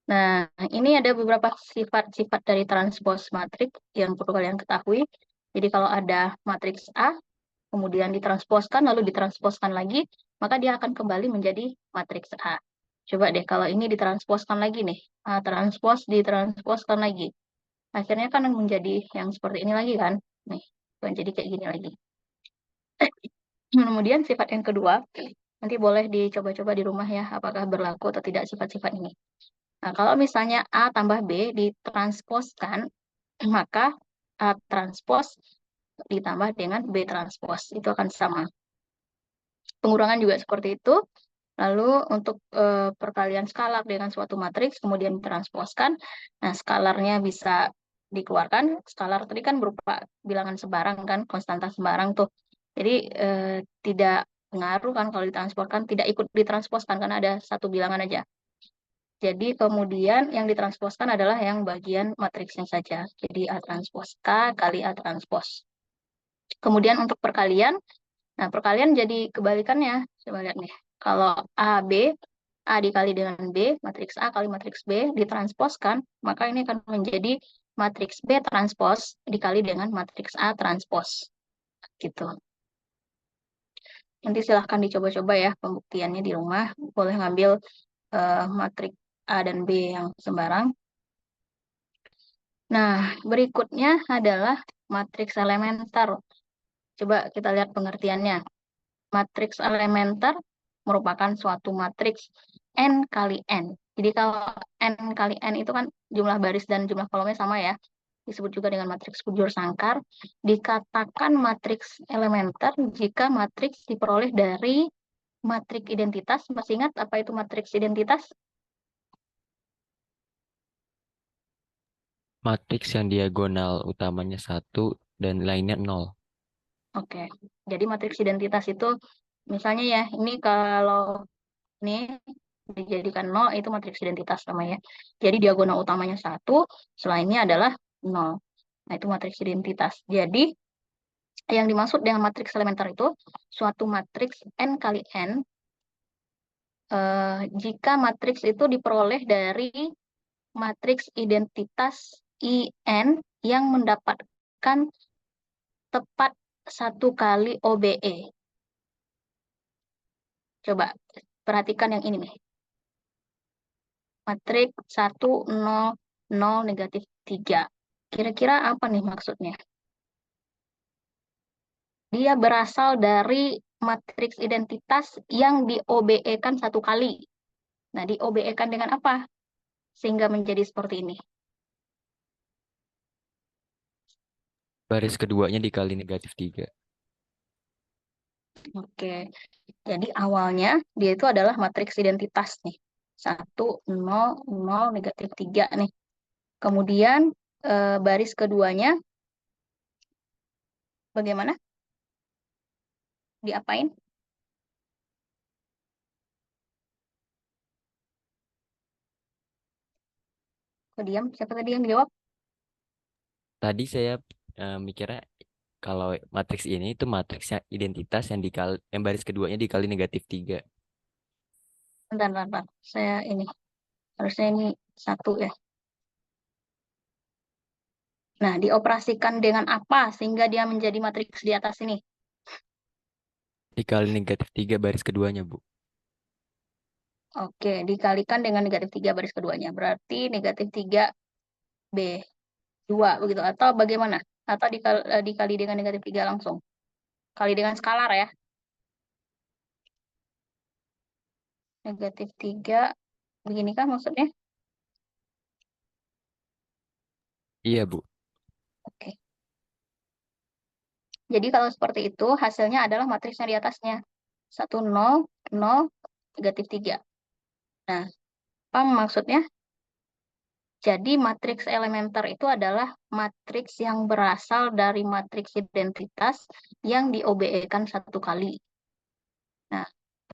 Nah, ini ada beberapa sifat-sifat dari transpose matriks yang perlu kalian ketahui. Jadi kalau ada matriks A, kemudian ditransposkan, lalu ditransposkan lagi, maka dia akan kembali menjadi matriks A. Coba deh, kalau ini ditransposkan lagi nih. A transpos, ditransposkan lagi. Akhirnya kan menjadi yang seperti ini lagi kan. Nih, jadi kayak gini lagi. Kemudian sifat yang kedua, nanti boleh dicoba-coba di rumah ya, apakah berlaku atau tidak sifat-sifat ini. Nah, kalau misalnya A tambah B ditransposkan, maka A transpos ditambah dengan B transpos. Itu akan sama. Pengurangan juga seperti itu. Lalu untuk perkalian skalar dengan suatu matriks, kemudian ditransposkan. Nah, skalarnya bisa dikeluarkan. Skalar tadi kan berupa bilangan sembarang kan, konstanta sembarang tuh. Jadi tidak pengaruh kan kalau ditransposkan, tidak ikut ditransposkan karena ada satu bilangan aja. Jadi kemudian yang ditransposkan adalah yang bagian matriksnya saja. Jadi A transpos K kali A transpos. Kemudian untuk perkalian, nah perkalian jadi kebalikannya. Coba lihat nih. Kalau AB, A dikali dengan B, matriks A kali matriks B ditransposkan, maka ini akan menjadi matriks B transpos dikali dengan matriks A transpos. Gitu. Nanti silahkan dicoba-coba ya pembuktiannya di rumah. Boleh ngambil matriks A dan B yang sembarang. Nah, berikutnya adalah matriks elementer. Coba kita lihat pengertiannya. Matriks elementer merupakan suatu matriks N kali N. Jadi kalau N kali N itu kan jumlah baris dan jumlah kolomnya sama ya. Disebut juga dengan matriks bujur sangkar. Dikatakan matriks elementer jika matriks diperoleh dari matriks identitas. Masih ingat apa itu matriks identitas? matriks yang diagonal utamanya 1 dan lainnya 0. Oke, jadi matriks identitas itu Misalnya ya, ini kalau ini dijadikan 0, itu matriks identitas namanya. Jadi diagonal utamanya 1, selainnya adalah 0. Nah, itu matriks identitas. Jadi, yang dimaksud dengan matriks elementer itu, suatu matriks n kali n, jika matriks itu diperoleh dari matriks identitas IN yang mendapatkan tepat 1 kali OBE. Coba perhatikan yang ini nih. Matriks 1, 0, 0, negatif 3. Kira-kira apa nih maksudnya? Dia berasal dari matriks identitas yang di OBE-kan 1 kali. Nah, di OBE-kan dengan apa? Sehingga menjadi seperti ini. Baris keduanya dikali negatif 3. Oke. Jadi awalnya dia itu adalah matriks identitas nih. 1, 0, 0, negatif 3 nih. Kemudian baris keduanya bagaimana? Diapain? Kok diam? Siapa tadi yang jawab? Tadi saya mikirnya kalau matriks ini itu matriksnya identitas yang baris keduanya dikali negatif 3. Bentar. Saya ini. Harusnya ini 1 ya. Nah, dioperasikan dengan apa sehingga dia menjadi matriks di atas ini? Dikali negatif 3 baris keduanya, Bu. Oke, dikalikan dengan negatif 3 baris keduanya. Berarti negatif 3B2 begitu. Atau bagaimana? Atau dikali dengan negatif 3 langsung? Kali dengan skalar ya. Negatif 3, beginikah maksudnya? Iya, Bu. Oke. Jadi kalau seperti itu, hasilnya adalah matriksnya di atasnya. 1, 0, 0, negatif 3. Nah, apa maksudnya? Jadi matriks elementer itu adalah matriks yang berasal dari matriks identitas yang di OBE-kan 1 kali. Nah,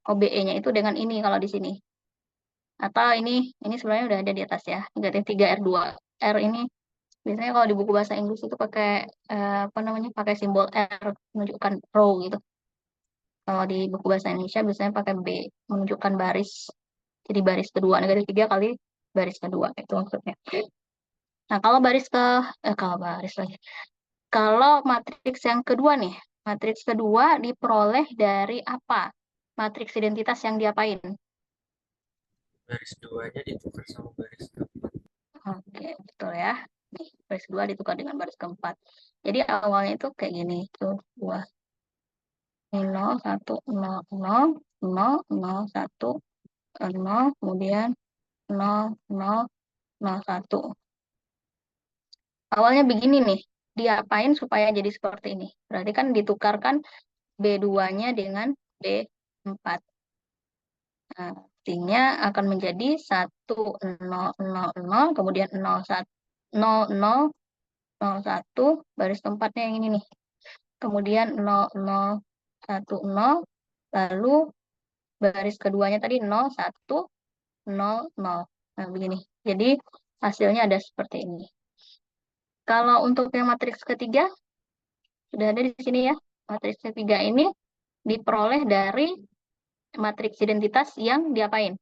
OBE-nya itu dengan ini kalau di sini. Atau ini sebenarnya udah ada di atas ya. Negatif 3R2. R ini biasanya kalau di buku bahasa Inggris itu pakai apa namanya? Pakai simbol R menunjukkan row gitu. Kalau di buku bahasa Indonesia biasanya pakai B menunjukkan baris. Jadi baris kedua, negatif 3 kali baris kedua itu maksudnya. Nah, kalau baris lagi. Kalau matriks yang kedua nih, matriks kedua diperoleh dari apa? Matriks identitas yang diapain? Baris duanya ditukar sama baris keempat. Oke, betul ya. Nih, baris kedua ditukar dengan baris keempat. Jadi awalnya itu kayak gini, tuh, 2. 0, 1, 0, 0, 0, 0, 1, 0, kemudian 0, 0, 0, 1. Awalnya begini nih, diapain supaya jadi seperti ini? Berarti kan ditukarkan B2-nya dengan B4. Nah, artinya akan menjadi 1, 0, 0, 0, kemudian 0, 1, 0, 0, 0, 1, baris keempatnya yang ini nih. Kemudian 0, 0, 1, 0, lalu baris keduanya tadi 0, 1, 0, 0. Nah, begini. Jadi hasilnya ada seperti ini. Kalau untuk yang matriks ketiga, sudah ada di sini ya. Matriks ketiga ini diperoleh dari matriks identitas yang diapain?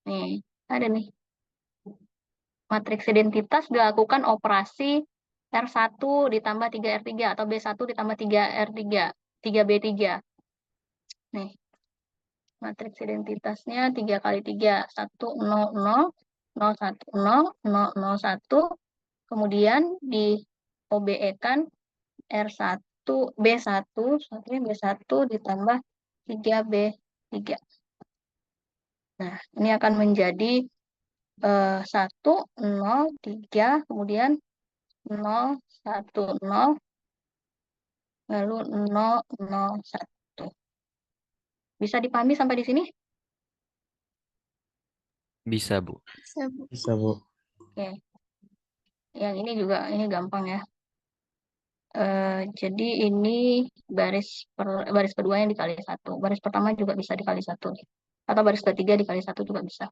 Nih, ada nih. Matriks identitas dilakukan operasi R1 ditambah 3R3 atau B1 ditambah 3R3, 3B3. Nih, matriks identitasnya 3 kali 3, 1, 0, 0, 0, 1, 0, 0, 0, 1. Kemudian di OBE-kan R1, B1, satunya B1 ditambah 3B3. Nah, ini akan menjadi 1, 0, 3, kemudian 0, 1, 0, lalu 0, 0, 1. Bisa dipahami sampai di sini? Bisa, Bu. Bisa, Bu. Bisa, Bu. Oke. Yang ini juga, ini gampang ya. Jadi ini baris keduanya dikali 1. Baris pertama juga bisa dikali 1. Atau baris ketiga dikali 1 juga bisa.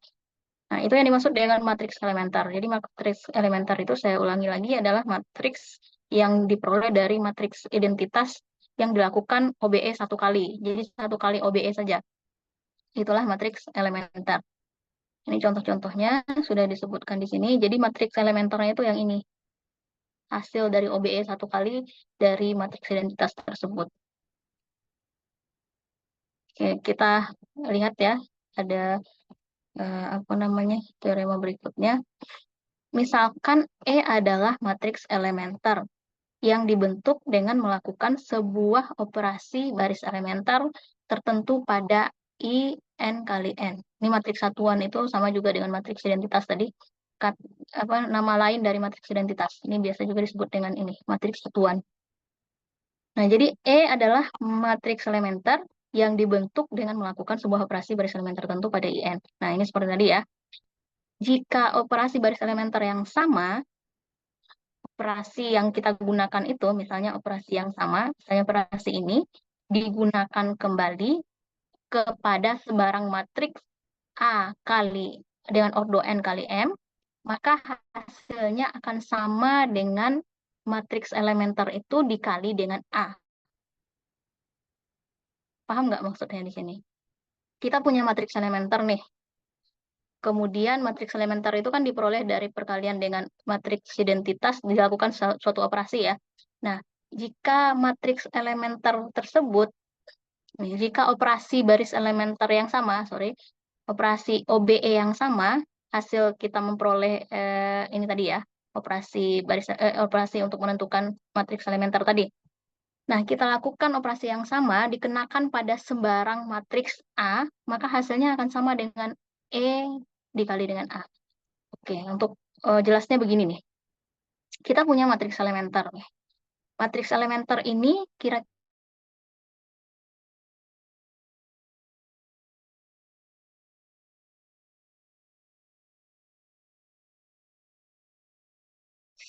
Nah, itu yang dimaksud dengan matriks elementer. Jadi matriks elementer itu saya ulangi lagi adalah matriks yang diperoleh dari matriks identitas yang dilakukan OBE 1 kali. Jadi 1 kali OBE saja. Itulah matriks elementer. Ini contoh-contohnya sudah disebutkan di sini. Jadi matriks elementernya itu yang ini. Hasil dari OBE 1 kali dari matriks identitas tersebut. Oke, kita lihat ya. Ada apa namanya teorema berikutnya. Misalkan E adalah matriks elementer yang dibentuk dengan melakukan sebuah operasi baris elementer tertentu pada I N kali N. Ini matriks satuan itu sama juga dengan matriks identitas tadi. Nama lain dari matriks identitas. Ini biasa juga disebut dengan ini, matriks satuan. Nah, jadi E adalah matriks elementer yang dibentuk dengan melakukan sebuah operasi baris elementer tertentu pada IN. Nah, ini seperti tadi ya. Jika operasi baris elementer yang sama, operasi yang kita gunakan itu, misalnya operasi yang sama, misalnya operasi ini, digunakan kembali kepada sebarang matriks A kali dengan ordo N kali M, maka hasilnya akan sama dengan matriks elementer itu dikali dengan A. Paham nggak maksudnya di sini? Kita punya matriks elementer nih. Kemudian matriks elementer itu kan diperoleh dari perkalian dengan matriks identitas dilakukan suatu operasi ya. Nah, jika matriks elementer tersebut, jika operasi baris elementer yang sama, operasi OBE yang sama, hasil kita memperoleh ini tadi ya, operasi untuk menentukan matriks elementer tadi. Nah, kita lakukan operasi yang sama dikenakan pada sembarang matriks A, maka hasilnya akan sama dengan E dikali dengan A. Oke, untuk jelasnya begini nih. Kita punya matriks elementer nih. Matriks elementer ini kira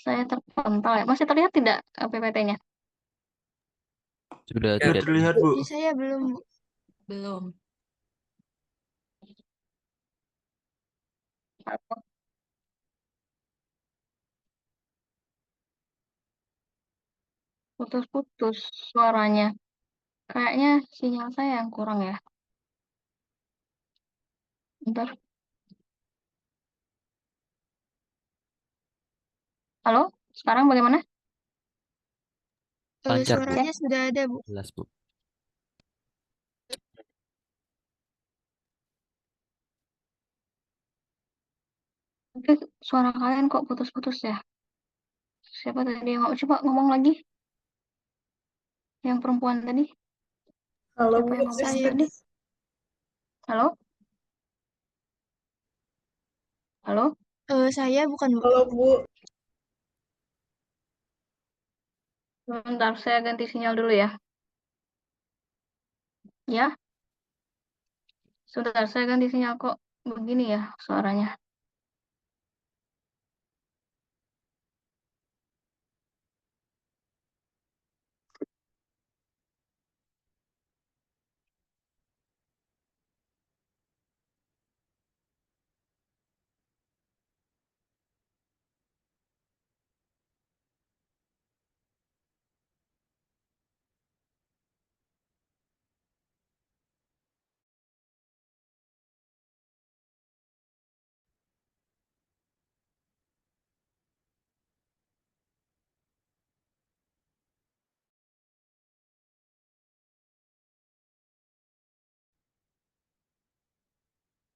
saya terpental ya. Masih terlihat tidak PPT-nya? Sudah Ya, tidak terlihat, Bu. Di saya belum, Bu. Belum. Putus-putus suaranya. Kayaknya sinyal saya yang kurang ya. Bentar. Halo, sekarang bagaimana? lancar, Bu. Suaranya sudah ada, Bu. Jelas, Bu. Tapi suara kalian kok putus-putus ya? Siapa tadi yang coba ngomong lagi? Yang perempuan tadi? Halo, Siapa Bu. yang ngomong Saya, tadi? Halo? Halo? Saya bukan, Bu. Halo, Bu. Bentar, saya ganti sinyal dulu ya. Ya, sebentar, saya ganti sinyal kok begini ya suaranya.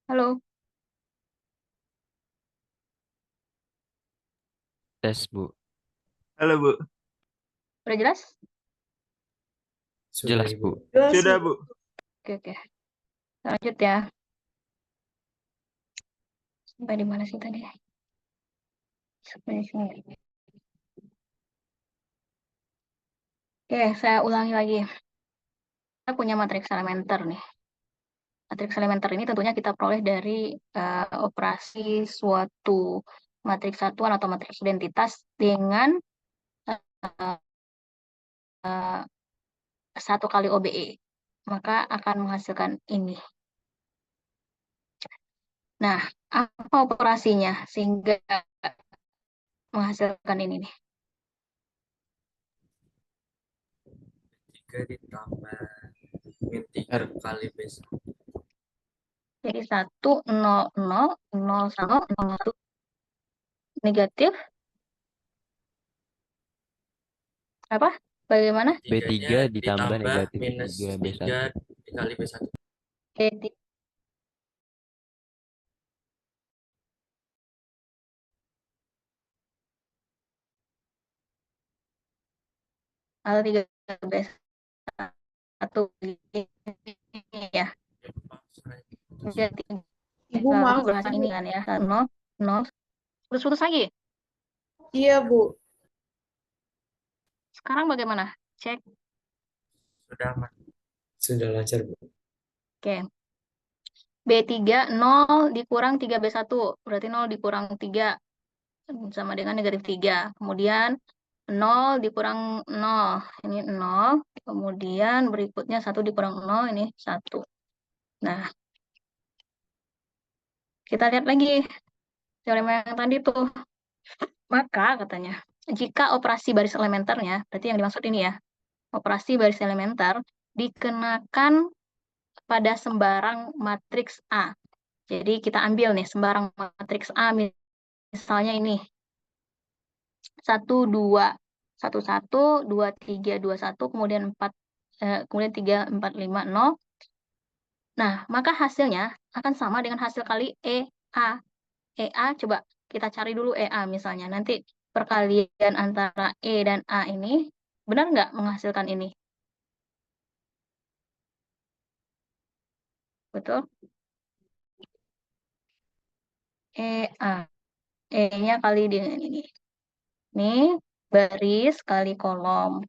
Halo, Tes, Bu. Halo, Bu. udah jelas? Jelas, Bu. Jelas, Sudah, Bu. Bu. Oke. Lanjut ya. Sampai di mana sih tadi? Sampai di sini. Oke, saya ulangi lagi. Kita punya matriks elementer nih. Matriks elementer ini tentunya kita peroleh dari operasi suatu matriks satuan atau matriks identitas dengan 1 kali OBE, maka akan menghasilkan ini. Nah, apa operasinya sehingga menghasilkan ini nih? 3 ditambah min 3 kali B1. Jadi 1, 0, 0, 0, 1, 0, 1, negatif. Apa? Bagaimana? B3 Tiganya ditambah negatif minus 3 B1. 3 dikali B1. Jadi atau 3B1 ya. Jadi Ibu maaf, berhasil ini kan ya. 0, 0, putus-putus lagi. iya Bu. Sekarang bagaimana? Cek. Sudah aman. Sudah lancar, Bu. Oke. B3 0 dikurang 3B1. Berarti 0 dikurang 3 sama dengan negatif 3. Kemudian 0 dikurang 0. Ini 0. Kemudian berikutnya 1 dikurang 0. Ini 1. Nah, kita lihat lagi teorema yang tadi tuh. Maka katanya, jika operasi baris elementernya, berarti yang dimaksud ini ya, operasi baris elementer dikenakan pada sembarang matriks A. Jadi kita ambil nih sembarang matriks A, misalnya ini 1, 2, 1, 1, 2, 3, 2, 1, kemudian 4, kemudian 3, 4, 5, 0. Nah, maka hasilnya akan sama dengan hasil kali EA. EA, coba kita cari dulu EA misalnya. Nanti perkalian antara E dan A ini, benar nggak menghasilkan ini? Betul? EA. E-nya kali dengan ini. Ini baris kali kolom.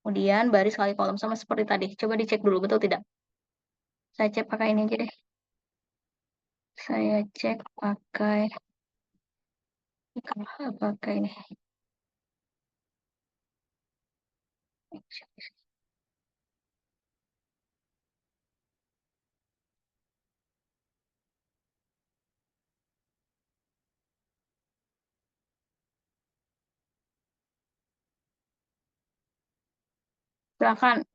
Kemudian baris kali kolom sama seperti tadi. Coba dicek dulu, betul tidak? Saya cek pakai ini aja deh. Saya cek pakai ini. Silakan.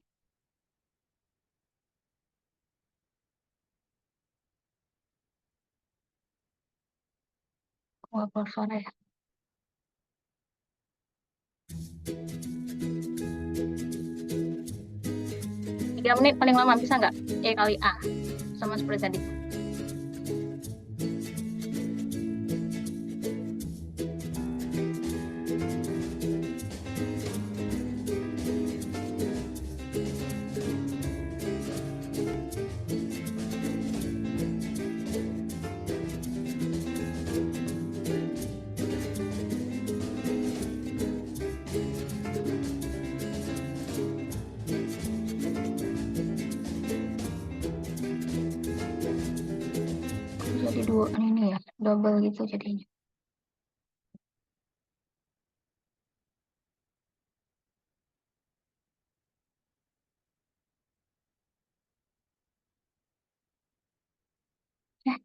Wah, sore. 3 menit paling lama, bisa nggak? E kali A. Sama seperti tadi. Jadi dua ini ya, double gitu jadinya. Eh,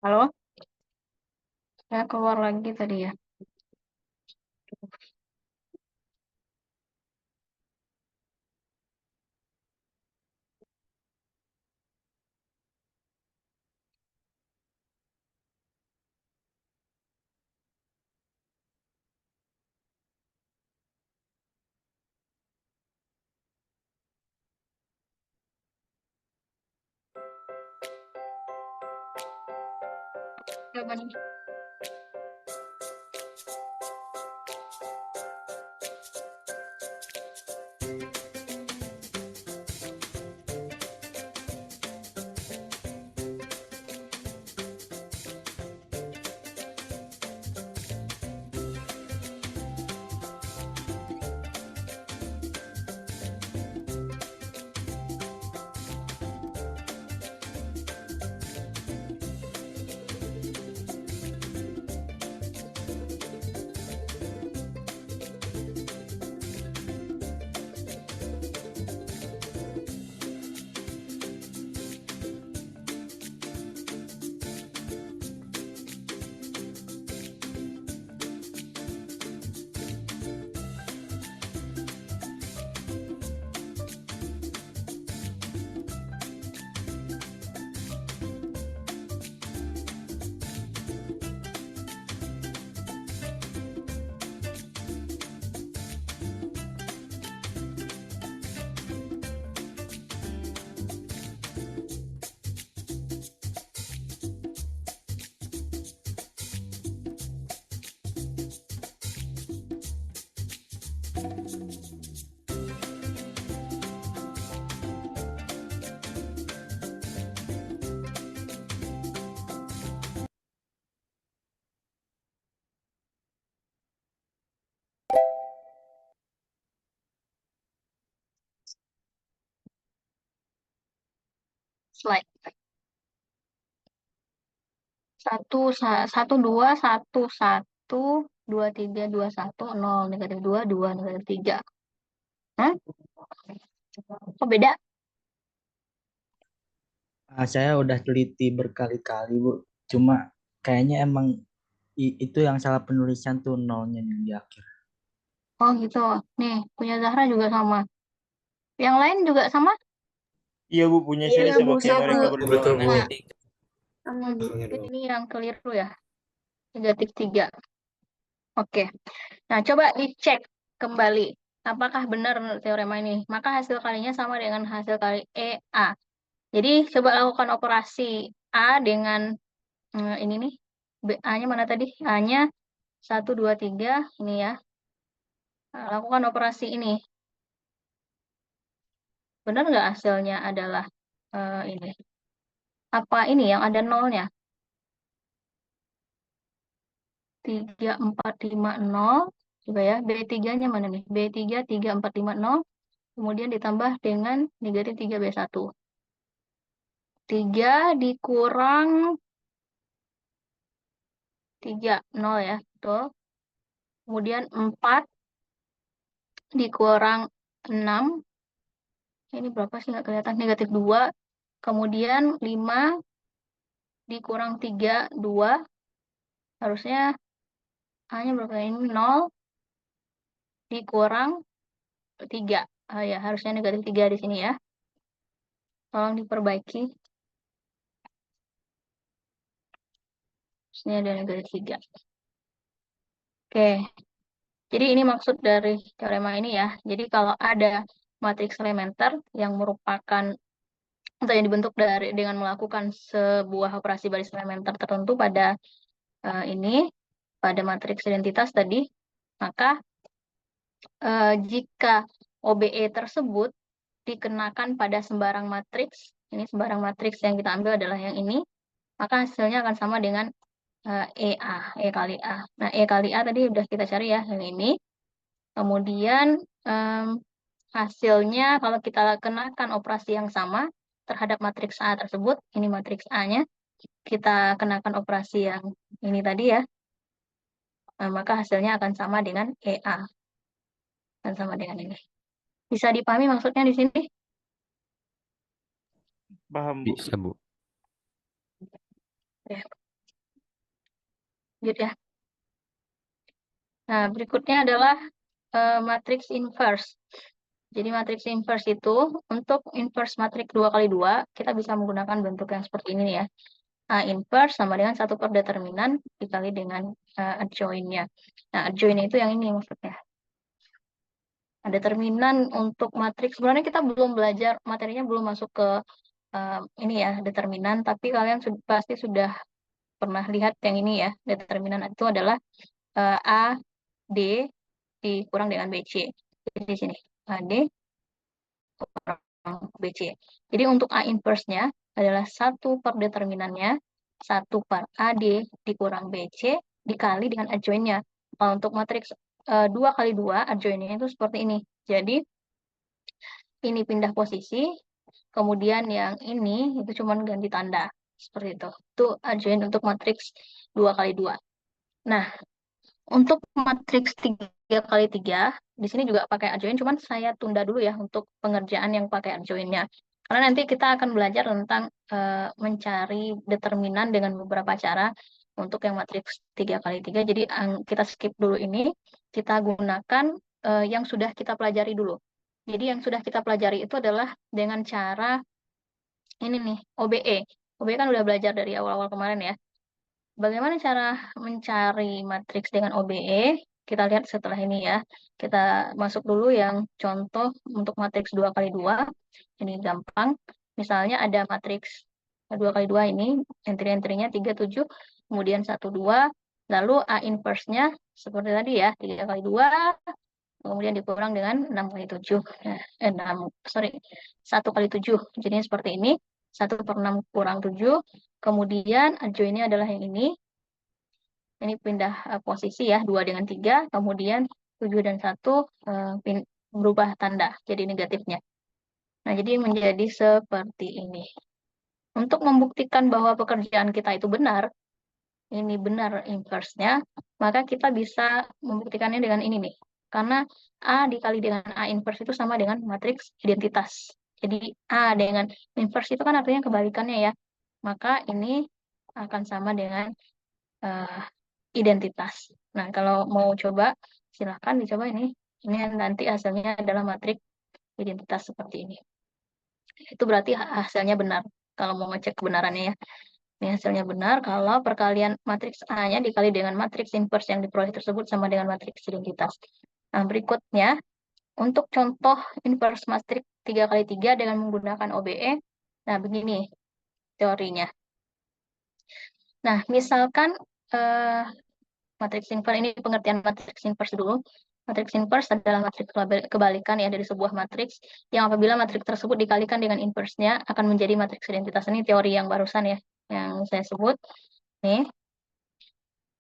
Halo? Saya keluar lagi tadi ya. Apa nih? Slide. 1, 2, 1, 1, 2, 3, 2, 1, 0, -2, 2, -3. Hah? Kok beda? Saya udah teliti berkali-kali, Bu. Cuma kayaknya emang itu yang salah penulisan tuh nolnya yang di akhir. Oh gitu. Nih, punya Zahra juga sama. Yang lain juga sama? Iya Bu, punya Iya, saya sama Bu, kayak sama. mereka berdua. Betul, Bu. Nah, Sama, Bu. ini yang keliru ya. -3. Oke. Nah, coba dicek kembali. Apakah benar menurut teorema ini? Maka hasil kalinya sama dengan hasil kali A. Jadi, coba lakukan operasi A dengan ini nih. A-nya mana tadi? A-nya 1, 2, 3. Ini ya. Nah, lakukan operasi ini. Benar nggak hasilnya adalah ini? Apa ini yang ada nolnya? 3, 4, 5, 0. Coba ya, B3-nya mana nih? B3, 3, 4, 5, 0. Kemudian ditambah dengan negatif 3B1. 3 dikurang 3, 0 ya, betul. Kemudian 4 dikurang 6. Ini berapa sih nggak kelihatan? Negatif 2. Kemudian 5 dikurang 3, 2. Harusnya A-nya berapa ini? 0 dikurang 3. Ya, harusnya negatif 3 di sini ya. Tolong diperbaiki. Sini ada negatif 3. Oke. Jadi ini maksud dari teorema ini ya. Jadi kalau ada matriks elementer yang merupakan atau yang dibentuk dengan melakukan sebuah operasi baris elementer tertentu pada ini, pada matriks identitas tadi, maka jika OBE tersebut dikenakan pada sembarang matriks, ini sembarang matriks yang kita ambil adalah yang ini, maka hasilnya akan sama dengan EA, E kali A. Nah, E kali A tadi udah kita cari ya, yang ini. Kemudian hasilnya kalau kita kenakan operasi yang sama terhadap matriks A tersebut, ini matriks A-nya, kita kenakan operasi yang ini tadi ya, maka hasilnya akan sama dengan EA. Dan sama dengan ini. Bisa dipahami maksudnya di sini? Paham Bu? Bisa, Bu. Ya. Lanjut ya. Nah, berikutnya adalah matriks inverse. Jadi matriks inverse itu untuk inverse matriks 2 kali 2 kita bisa menggunakan bentuk yang seperti ini ya. A inverse sama dengan 1 per determinan dikali dengan adjoint-nya. Nah, adjoint itu yang ini maksudnya. Nah, determinan untuk matriks sebenarnya kita belum belajar, materinya belum masuk ke ini ya, determinan, tapi kalian pasti sudah pernah lihat yang ini ya, determinan itu adalah A, D dikurang dengan BC. Jadi di sini AD kurang BC. Jadi untuk A inverse-nya adalah 1 per determinannya, 1 per AD dikurang BC dikali dengan adjoint-nya. Nah, untuk matriks 2 kali 2, adjoint-nya itu seperti ini. Jadi ini pindah posisi, kemudian yang ini itu cuma ganti tanda. Seperti itu. Itu adjoint untuk matriks 2 kali 2. Nah, untuk matriks 3 kali 3, di sini juga pakai adjoint, cuman saya tunda dulu ya untuk pengerjaan yang pakai adjoint-nya. Karena nanti kita akan belajar tentang mencari determinan dengan beberapa cara untuk yang matriks 3 kali 3. Jadi kita skip dulu ini, kita gunakan yang sudah kita pelajari dulu. Jadi yang sudah kita pelajari itu adalah dengan cara ini nih, OBE. OBE kan udah belajar dari awal-awal kemarin ya. Bagaimana cara mencari matriks dengan OBE? Kita lihat setelah ini ya. Kita masuk dulu yang contoh untuk matriks 2 kali 2. Ini gampang. Misalnya ada matriks 2 kali 2 ini, entry-entry-nya 3, 7, kemudian 1, 2. Lalu A inverse-nya seperti tadi ya, 3 kali 2, kemudian dikurang dengan 6 kali 7. 1 kali 7. Jadinya seperti ini. 1 per 6 kurang 7. Kemudian adjoint-nya adalah yang ini. Ini pindah posisi ya, 2 dengan 3. Kemudian 7 dan 1 berubah tanda, jadi negatifnya. Nah, jadi menjadi seperti ini. Untuk membuktikan bahwa pekerjaan kita itu benar, ini benar inverse-nya, maka kita bisa membuktikannya dengan ini nih. Karena A dikali dengan A inverse itu sama dengan matriks identitas. Jadi A dengan inverse itu kan artinya kebalikannya ya. Maka ini akan sama dengan identitas. Nah, kalau mau coba, silahkan dicoba ini. Ini nanti hasilnya adalah matriks identitas seperti ini. Itu berarti hasilnya benar. Kalau mau ngecek kebenarannya ya. Ini hasilnya benar kalau perkalian matriks A-nya dikali dengan matriks inverse yang diperoleh tersebut sama dengan matriks identitas. Nah, berikutnya, untuk contoh inverse matriks 3 kali 3 dengan menggunakan OBE, nah begini teorinya. Nah, misalkan matriks inverse, ini pengertian matriks inverse dulu. Matriks inverse adalah matriks kebalikan ya dari sebuah matriks yang apabila matriks tersebut dikalikan dengan inverse-nya akan menjadi matriks identitas. Ini teori yang barusan ya, yang saya sebut. Nih,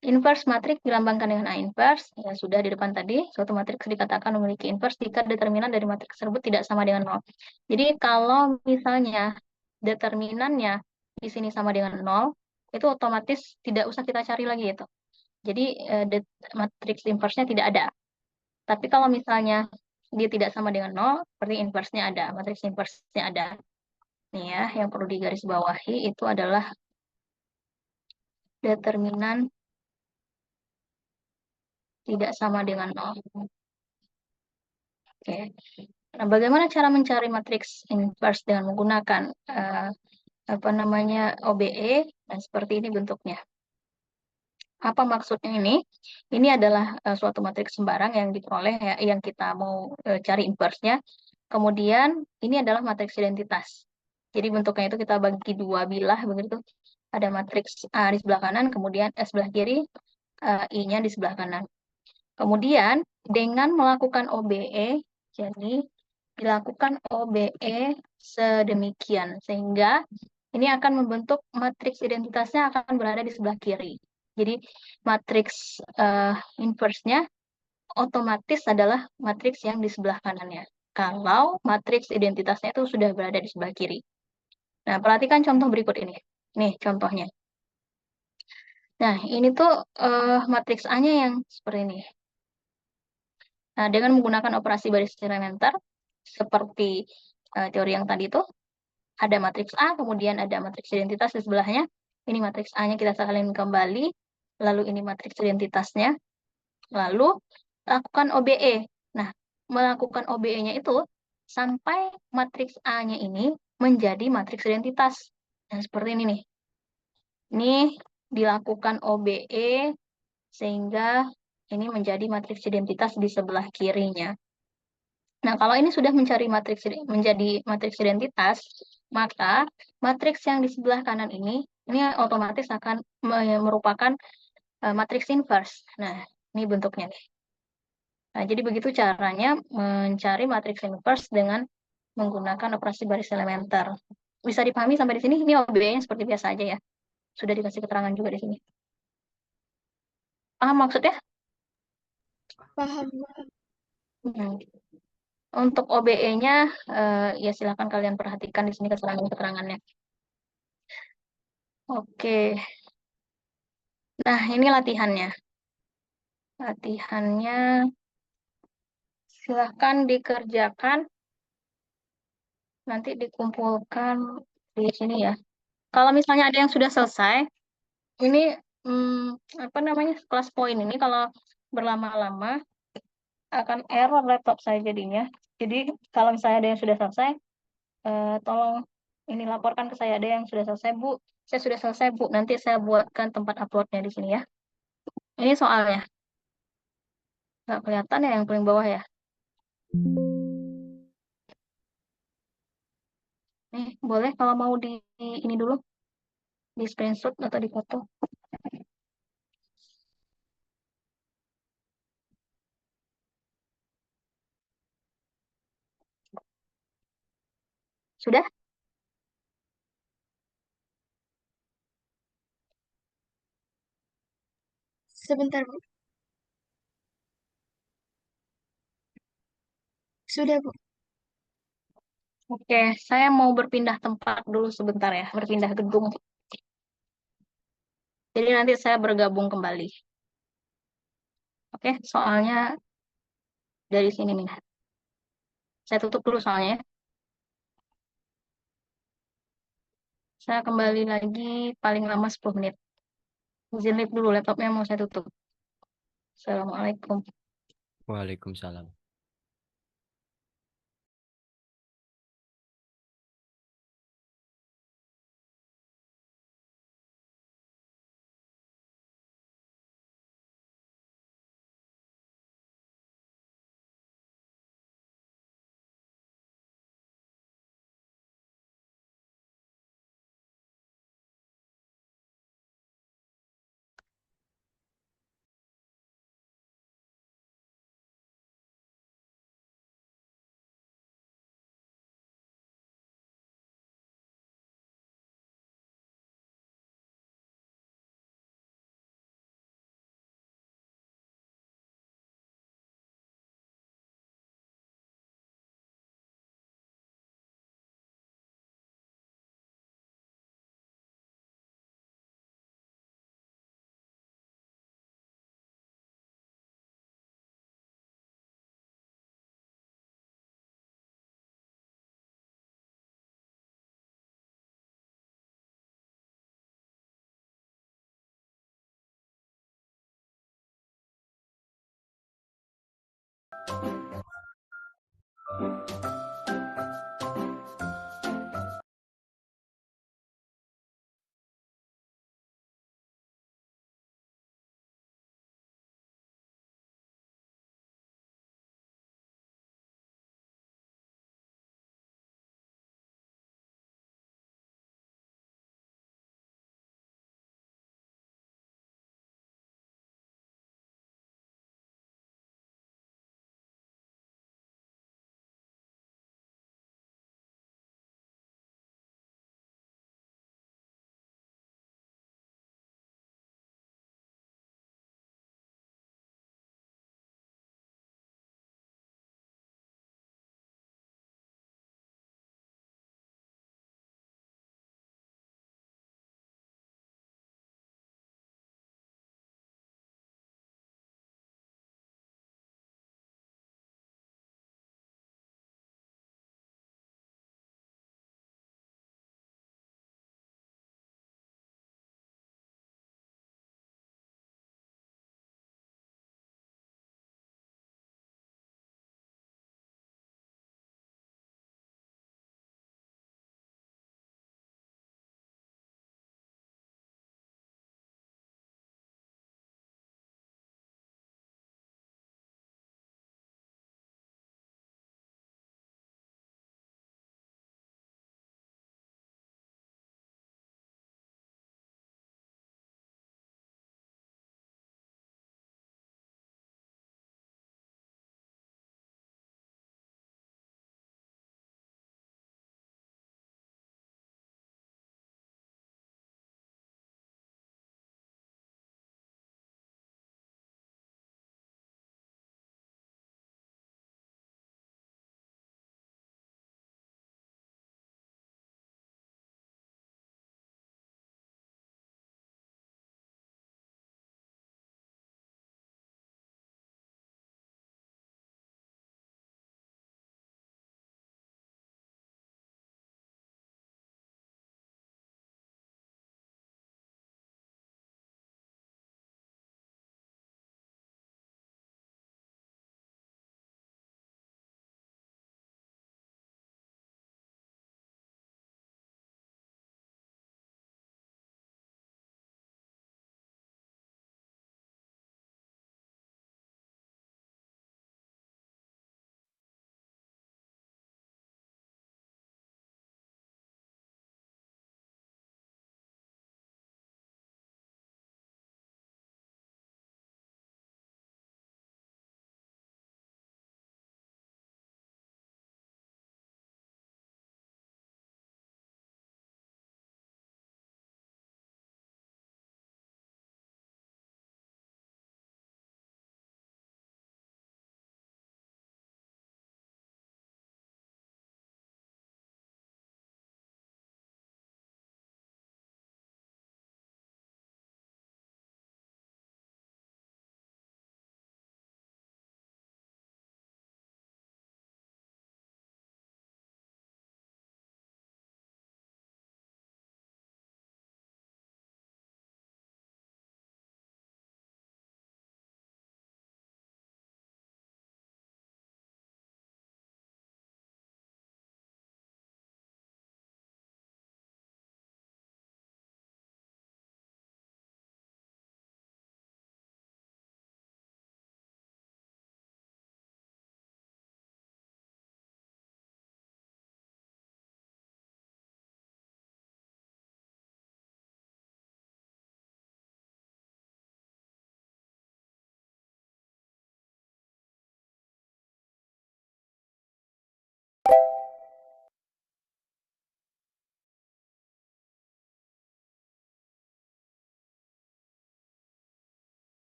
inverse matriks dilambangkan dengan A inverse, ya sudah di depan tadi, suatu matriks dikatakan memiliki inverse jika determinan dari matriks tersebut tidak sama dengan 0. Jadi kalau misalnya determinannya di sini sama dengan 0, itu otomatis tidak usah kita cari lagi itu. Jadi matriks inverse-nya tidak ada. Tapi kalau misalnya dia tidak sama dengan 0, berarti inverse-nya ada, matriks inverse-nya ada. Nih ya, yang perlu digarisbawahi itu adalah determinan tidak sama dengan 0. Oke. Nah, bagaimana cara mencari matriks inverse dengan menggunakan OBE? Nah, seperti ini bentuknya. Apa maksudnya ini? Ini adalah suatu matriks sembarang yang diperoleh ya, yang kita mau cari inverse-nya. Kemudian ini adalah matriks identitas. Jadi bentuknya itu kita bagi dua bilah begitu. Ada matriks A di sebelah kanan, kemudian sebelah kiri, I-nya di sebelah kanan. Kemudian dengan melakukan OBE, jadi dilakukan OBE sedemikian sehingga ini akan membentuk matriks identitasnya akan berada di sebelah kiri. Jadi matriks inverse-nya otomatis adalah matriks yang di sebelah kanannya. Kalau matriks identitasnya itu sudah berada di sebelah kiri. Nah, perhatikan contoh berikut ini. Nih contohnya. Nah, ini tuh matriks A-nya yang seperti ini. Nah, dengan menggunakan operasi baris elementer, seperti teori yang tadi itu, ada matriks A, kemudian ada matriks identitas di sebelahnya. Ini matriks A-nya kita salin kembali, lalu ini matriks identitasnya, lalu lakukan OBE. Nah, melakukan OBE-nya itu sampai matriks A-nya ini menjadi matriks identitas. Nah, seperti ini nih. Ini dilakukan OBE sehingga ini menjadi matriks identitas di sebelah kirinya. Nah, kalau ini sudah menjadi matriks identitas, maka matriks yang di sebelah kanan ini ini otomatis akan merupakan matriks inverse. Nah, ini bentuknya nih. Nah, jadi begitu caranya mencari matriks inverse dengan menggunakan operasi baris elementer. Bisa dipahami sampai di sini? Ini OBE-nya seperti biasa aja ya. Sudah dikasih keterangan juga di sini. Paham maksudnya? Paham. Hmm. Untuk OBE-nya, ya silakan kalian perhatikan di sini keterangan-keterangannya. Oke. Nah, ini latihannya. Latihannya silahkan dikerjakan, nanti dikumpulkan di sini ya. Kalau misalnya ada yang sudah selesai, ini apa namanya kelas poin ini kalau berlama-lama akan error laptop saya jadinya. Jadi kalau misalnya ada yang sudah selesai, tolong ini laporkan ke saya, ada yang sudah selesai Bu. Saya sudah selesai Bu. Nanti saya buatkan tempat uploadnya di sini ya. Ini soalnya nggak kelihatan ya yang paling bawah ya. Nih boleh kalau mau di ini dulu di screenshot atau di foto. Sudah? Sebentar, Bu. Sudah, Bu. Oke, saya mau berpindah tempat dulu sebentar ya, berpindah gedung. Jadi nanti saya bergabung kembali. Oke, soalnya dari sini nih. Saya tutup dulu soalnya ya. Saya kembali lagi paling lama 10 menit. Izin live dulu, laptopnya mau saya tutup. Assalamualaikum. Waalaikumsalam.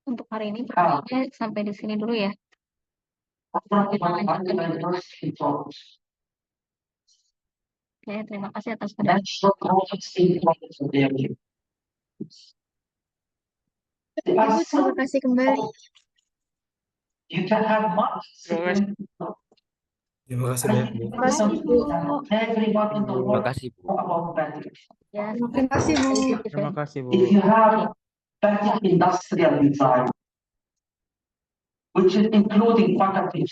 Untuk hari ini pertanyaannya sampai di sini dulu ya. Kita lanjutkan. Oke, terima kasih atas perhatian. Ibu, terima kasih kembali. Terima kasih. Terima kasih banyak, Bu. Terima kasih, Bu. Terima kasih, Bu. Ya, Terima kasih, Bu. Terima kasih, Bu. Jadi, industrial design, which is including faculties